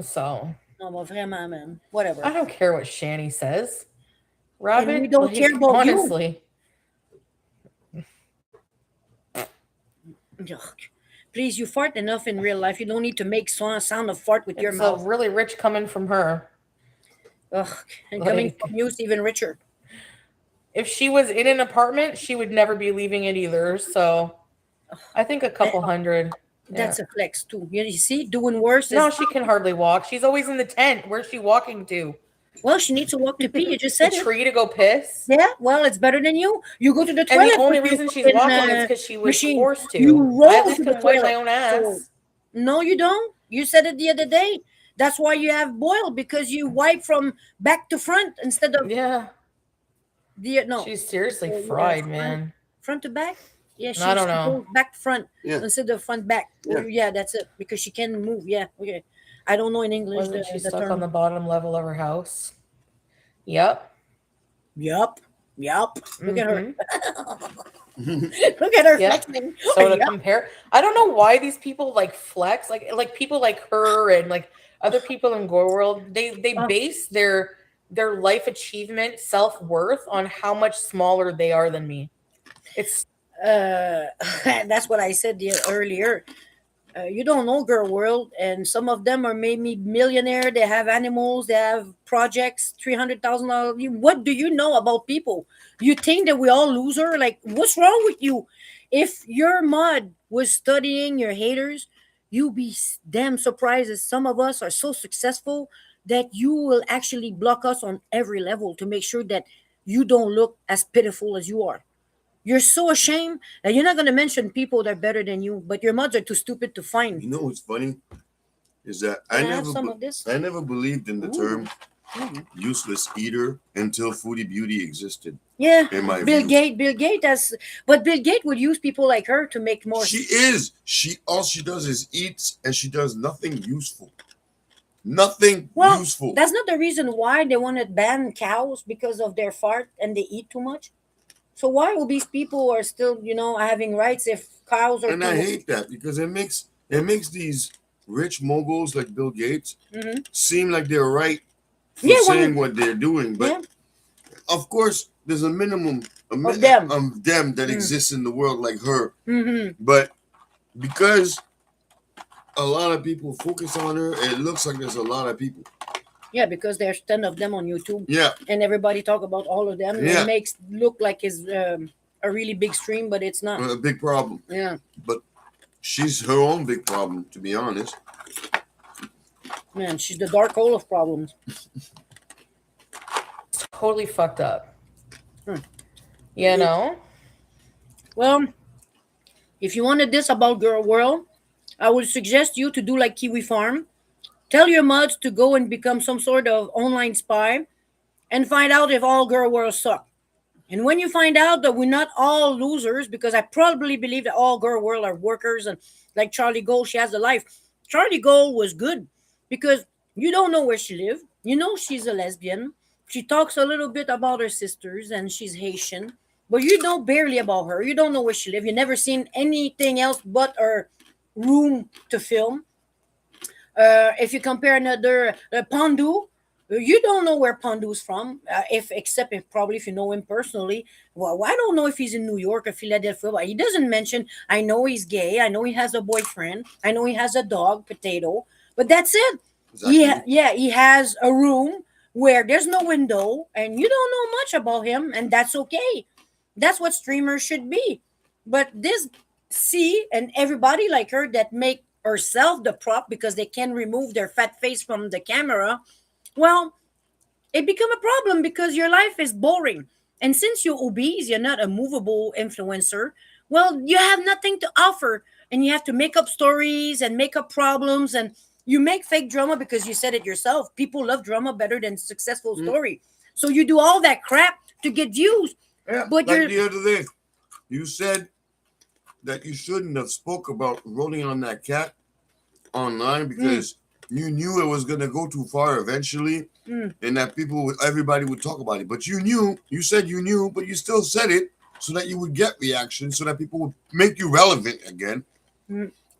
So No, but vraiment, man. Whatever. I don't care what Shani says. Rabbit, we don't care about you. honestly. Ugh. Please, you fart enough in real life. You don't need to make sound of fart with your It's mouth. really rich coming from her. Ugh. And coming Like- from you, it's even richer. If she was in an apartment, she would never be leaving it either. So I think a couple hundred. That's a flex too. You see, doing worse. No, Is, she can hardly walk. She's always in the tent. Where's she walking to? well, she needs to walk to pee. You just The said it. tree to go piss? Yeah, well, it's better than you. You go to the And toilet. the only with your reason she's fucking, walking is because she was machine. forced to. You roll I at least to the can wipe my toilet. own ass. No, you don't. You said it the other day. That's why you have boil, because you wipe from back to front instead of Yeah. no She's seriously Yeah, fried, front. man. front to back. Yeah, I don't she know. goes back front Yeah. instead of front back. Yeah. Yeah, that's it. Because she can move. Yeah, okay. I don't know in English Wasn't she the stuck term. on the bottom level of her house? Yep. Yup. Yup. Look at her. Mhm. Look at her Yep. flexing. So to Yup. compare, I don't know why these people like flex, like people like her and like other people in Gore World, they Oh. base their life achievement, self-worth on how much smaller they are than me. It's That's what I said earlier. You don't know girl world, and some of them are maybe millionaire. They have animals, they have projects, $300,000. What do you know about people? You think that we all loser? Like, what's wrong with you? If your mud was studying your haters, you'll be damn surprised that some of us are so successful that you will actually block us on every level to make sure that you don't look as pitiful as you are. You're so ashamed that you're not going to mention people that are better than you, but your mods are too stupid to find. You know what's funny is that Can I have some of this? I never believed in the Ooh. term useless eater until Foodie Beauty existed. Yeah, In my Bill view. Gates. Bill Gates has, but Bill Gates would use people like her to make more. She is. She all she does is eats and she does nothing useful. Nothing Well, useful. that's not the reason why they want to ban cows because of their fart and they eat too much. So why obese people are still, having rights if cows are And I hate that because it makes these rich moguls like Bill Gates Mhm. seem like they're right for Yeah, well, saying what they're doing. But Yeah. of course, there's a minimum Of them. of them that exists in the world like her. Mm-hmm. But because a lot of people focus on her, it looks like there's a lot of people. Yeah, because there's 10 of them on YouTube. Yeah. And everybody talk about all of them. Yeah. It makes look like it's a really big stream, but it's not. A big problem. Yeah. But she's her own big problem, to be honest. Man, she's the dark hole of problems. totally fucked up. Hmm. You know? Well, if you wanted this about Girl World, I would suggest you to do like Kiwi Farm. Tell your mods to go and become some sort of online spy and find out if all Girl World suck. And when you find out that we're not all losers, because I probably believe that all Girl World are workers, and like Charlie Gold, she has a life. Charlie Gold was good because you don't know where she lived. You know she's a lesbian. She talks a little bit about her sisters and she's Haitian, but you know barely about her. You don't know where she lived. You never seen anything else but her room to film. If you compare another Pandu, you don't know where Pandu's from, if probably if you know him personally. Well, I don't know if he's in New York or Philadelphia, but he doesn't mention. I know he's gay. I know he has a boyfriend. I know he has a dog, Potato. But that's it. Exactly. He has a room where there's no window, and you don't know much about him, and that's okay. That's what streamers should be. But this and everybody like her that make herself the prop because they can remove their fat face from the camera, well, it become a problem because your life is boring. And since you're obese, you're not a movable influencer, well, you have nothing to offer. And you have to make up stories and make up problems. And you make fake drama because you said it yourself. People love drama better than successful story. So you do all that crap to get views. Yeah, But like you're the other day, you said that you shouldn't have spoke about rolling on that cat online because you knew it was gonna go too far eventually, and that everybody would talk about it. But you said you knew, but you still said it so that you would get reaction, so that people would make you relevant again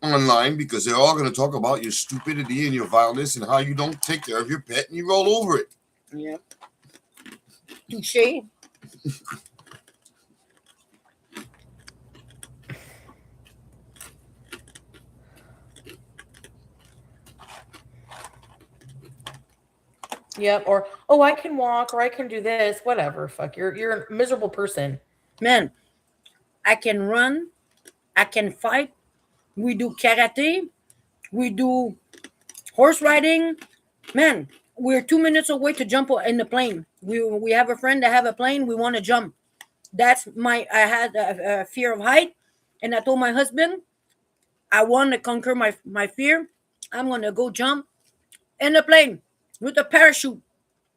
online because they're all gonna talk about your stupidity and your vileness and how you don't take care of your pet and you roll over it. Yeah. Touche. Yep. Or oh, I can walk, or I can do this. Whatever. Fuck. You're a miserable person. Man, I can run, I can fight. We do karate, we do horse riding. Man, we're 2 minutes away to jump in the plane. We have a friend that have a plane. We want to jump. I had a fear of height, and I told my husband, I want to conquer my fear. I'm gonna go jump in the plane with a parachute.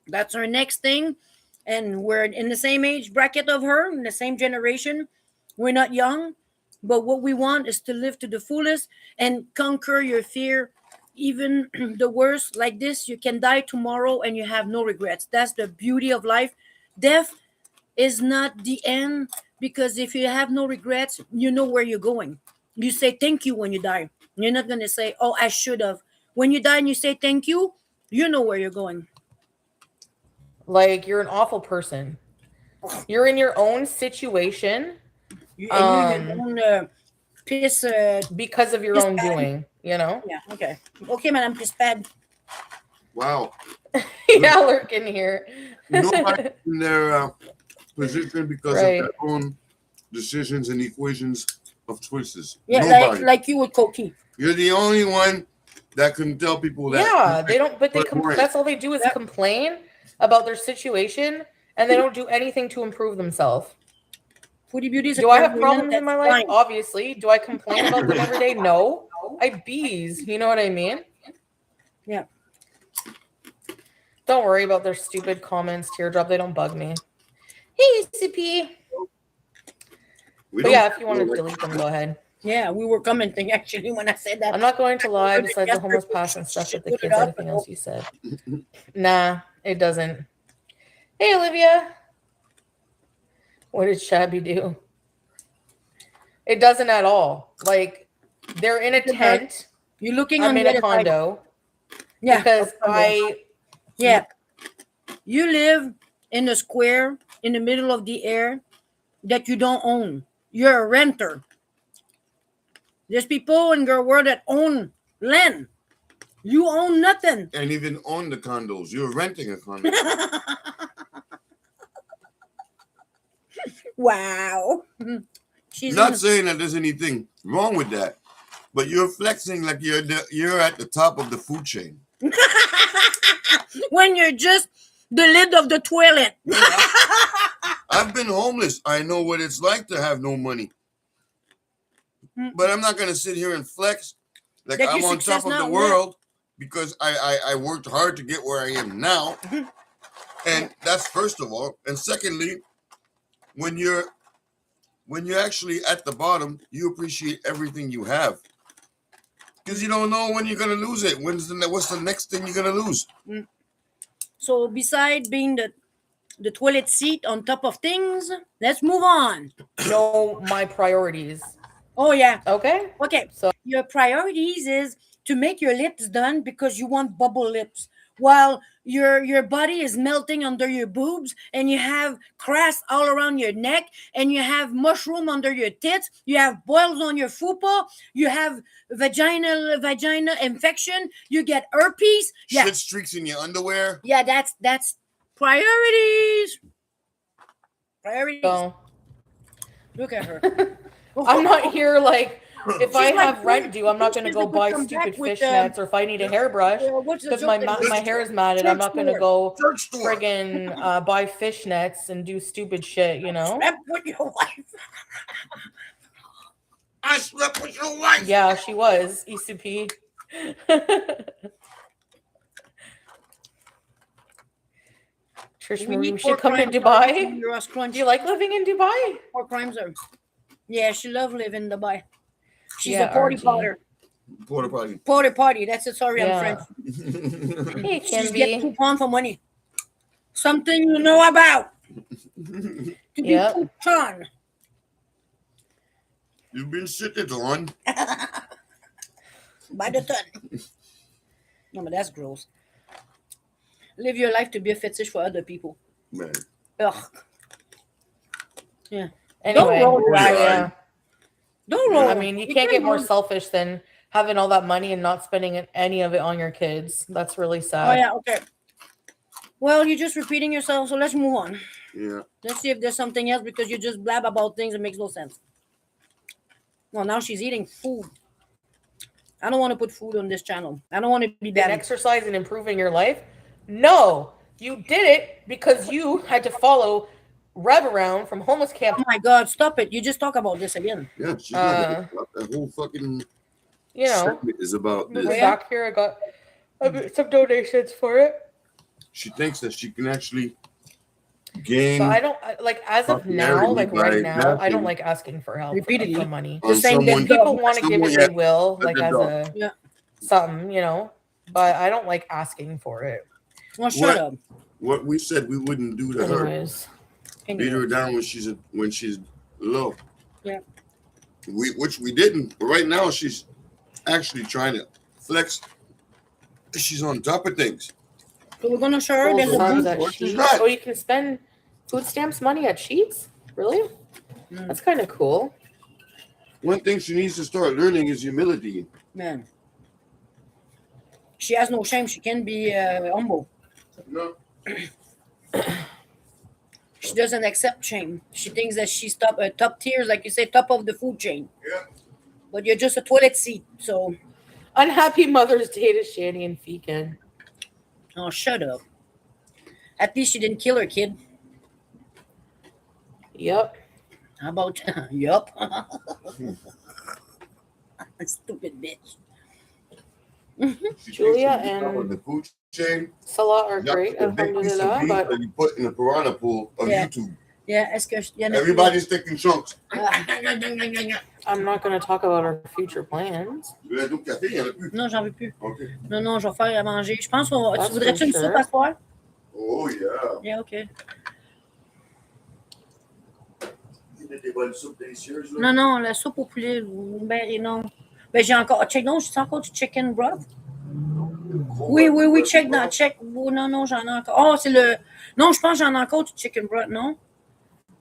That's our next thing. And we're in the same age bracket of her, in the same generation. We're not young. But what we want is to live to the fullest and conquer your fear, even the worst. Like this, you can die tomorrow and you have no regrets. That's the beauty of life. Death is not the end, because if you have no regrets, you know where you're going. You say thank you when you die. You're not going to say, oh, I should have. When you die and you say thank you, you know where you're going. Like, you're an awful person. You're in your own situation And you don't piss. because of your Piss own bad. doing, you know? Yeah, okay. Okay, Madame Piss Bad. Wow. Yeah, lurk in here. Nobody in their position because Right. of their own decisions and equations of choices. Yeah, Nobody. like you with Cokie. You're the only one that can tell people that. Yeah, they don't, but Right. that's all they do is Yep. complain about their situation, and they don't do anything to improve themselves. Foodie Beauty is a Do I have Caribbean, problems in my that's life? fine. Obviously. Do I complain about them every day? No. I bees. You know what I mean? Yeah. Don't worry about their stupid comments, teardrop. They don't bug me. Hey, CP. We But don't- yeah, if you want to delete them, go ahead. Yeah, we were commenting actually when I said that. I'm not going to lie. Besides the homeless passion stuff with the kids, everything else you said. Nah, it doesn't. Hey, Olivia. What did Shabby do? It doesn't at all. Like, they're in a tent. You're looking I'm on in the a other side. condo Yeah, because yeah. You live in a square in the middle of the air that you don't own. You're a renter. There's people in your world that own land. You own nothing. And even own the condos. You're renting a condo. Wow. She's Not saying that there's anything wrong with that, but you're flexing like you're at the top of the food chain. when you're just the lid of the toilet. I've been homeless. I know what it's like to have no money. But I'm not gonna sit here and flex like That I'm your on success top of the now, world because I worked hard to get where I am now. And that's first of all. And secondly, when you're actually at the bottom, you appreciate everything you have. Because you don't know when you're gonna lose it. What's the next thing you're gonna lose? So beside being the toilet seat on top of things, let's move on. know my priorities. Oh yeah. Okay? Okay. So- Your priorities is to make your lips done because you want bubble lips, while your body is melting under your boobs, and you have crust all around your neck, and you have mushroom under your tits, you have boils on your fupa, you have vagina infection, you get herpes. Yeah, Shit streaks in your underwear. yeah, that's priorities. Priorities. So Look at her. I'm not here like if I She's like, have rent due, I'm not going to she's go like, buy come back stupid with, fishnets, or if I need a hairbrush what's the because joke my that- hair is matted, I'm not going to go Church store. friggin' buy fishnets and do stupid shit, you know? Slept with your wife. I slept with your wife. Yeah, she was ECP. Trish We Marie, need she more come to crimes Dubai. on your crunch. Do you like living in Dubai? More crimes are. Yeah, she love living in Dubai. She's Yeah, a party RG. potter. Porta potty. Party party. That's it. Sorry, Yeah. I'm French. Hey, She's can get be. coupon for money. Something you know about. To be Yep. coupon. You've been sitting on. By the ton. No, but that's gross. Live your life to be a fetish for other people. Man. Ugh. Anyway, roll your eyes. yeah. Don't roll. I mean, you can't get more roll- selfish than having all that money and not spending any of it on your kids. That's really Oh sad. yeah. Okay. Well, you're just repeating yourself, so let's move on. Yeah. Let's see if there's something else, because you just blab about things that makes no sense. Well, now she's eating food. I don't want to put food on this channel. I don't want to be And bad. exercise and improving your life? No, you did it because you had to follow Rev around from homeless camp. Oh my God, stop it. You just talk about this again. Yeah. She's Uh, the whole fucking You know, segment is about moving this. back here, I got some donations for it. She thinks that she can actually gain So I don't like as of now, popularity like by right now, I don't napping like asking for help Repeatedly. for money. on saying that someone. If people want to give someone it, they has will, the like as dog. a Yeah. something, you know. But I don't like asking for it. Well, shut What? up. What we said we wouldn't do to her. Anyways, Beat her down when she's low. Yeah. Which we didn't. But right now she's actually trying to flex. She's on top of things. So we're gonna show her. full There's a funds booth. at What is Sheets. that? Oh, you can spend food stamps money at Sheets? Really? Mm. That's kind of cool. One thing she needs to start learning is humility. Man. She has no shame. She can be humble. No. She doesn't accept shame. She thinks that she's top tier, like you say, top of the food chain. Yeah. But you're just a toilet seat. So, Unhappy Mother's Day to Shani and Feekin. oh, shut up. At least she didn't kill her kid. Yep. How about yup? Stupid bitch. She Julia thinks she's top of and the food chain. Salah are Yeah, great, the big piece of alhamdulillah, beef but that you put in the piranha pool of Yeah. YouTube. Yeah, est-ce que y en a Everybody's taking chunks. I'm not going to talk about our future plans. Tu veux d'autres café? Il y en a plus. Non, j'en veux plus. OK. Non, je vais faire à manger. Je pense qu'on va. That's Tu voudrais-tu for une sure. soupe à soir? Oh, yeah. Yeah, OK. Il y a des bonnes soupes délicieuses, là. Non, la soupe au poulet, ben non. Ben j'ai encore. Check, non, j'ai encore du chicken broth. Oui, check dans check. Oh, non, j'en ai encore. Oh, c'est le. Non, je pense que j'en ai encore du chicken broth, non?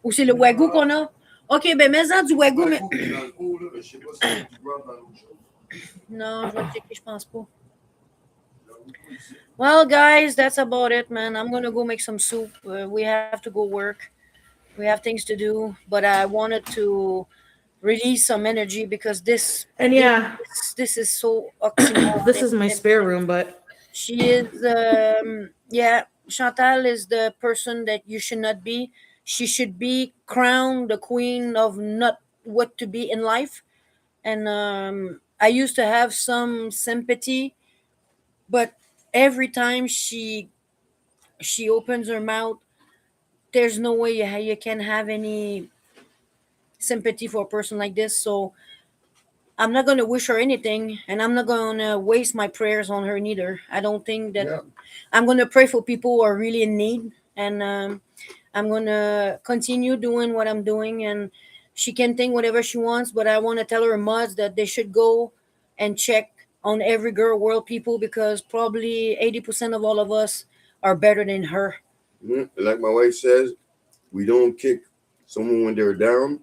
Ou c'est le wagyu qu'on a? OK, ben mets-en du wagyu, mais. Non, je vais checker, je pense pas. Well, guys, that's about it, man. I'm gonna go make some soup. We have to go work. We have things to do, but I wanted to release some energy because this And yeah, this is so oxymoron. this is my spare room, but She is yeah, Chantal is the person that you should not be. She should be crowned the queen of not what to be in life. And I used to have some sympathy, but every time she opens her mouth, there's no way you can have any sympathy for a person like this. So I'm not going to wish her anything, and I'm not going to waste my prayers on her neither. I don't think that. Yeah. I'm going to pray for people who are really in need, and I'm going to continue doing what I'm doing. And she can think whatever she wants, but I want to tell her mods that they should go and check on every girl world people, because probably 80% of all of us are better than her. Like my wife says, we don't kick someone when they're down.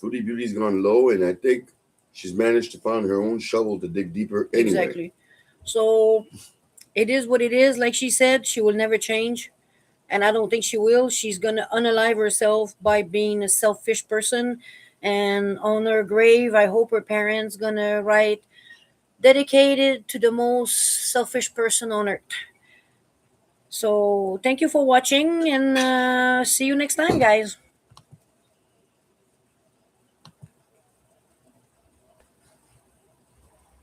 Foodie Beauty's gone low, and I think she's managed to find her own shovel to dig deeper anyway. Exactly. So it is what it is. Like she said, she will never change. And I don't think she will. She's going to unalive herself by being a selfish person. And on her grave, I hope her parents going to write, dedicated to the most selfish person on earth. So thank you for watching, and see you next time, guys.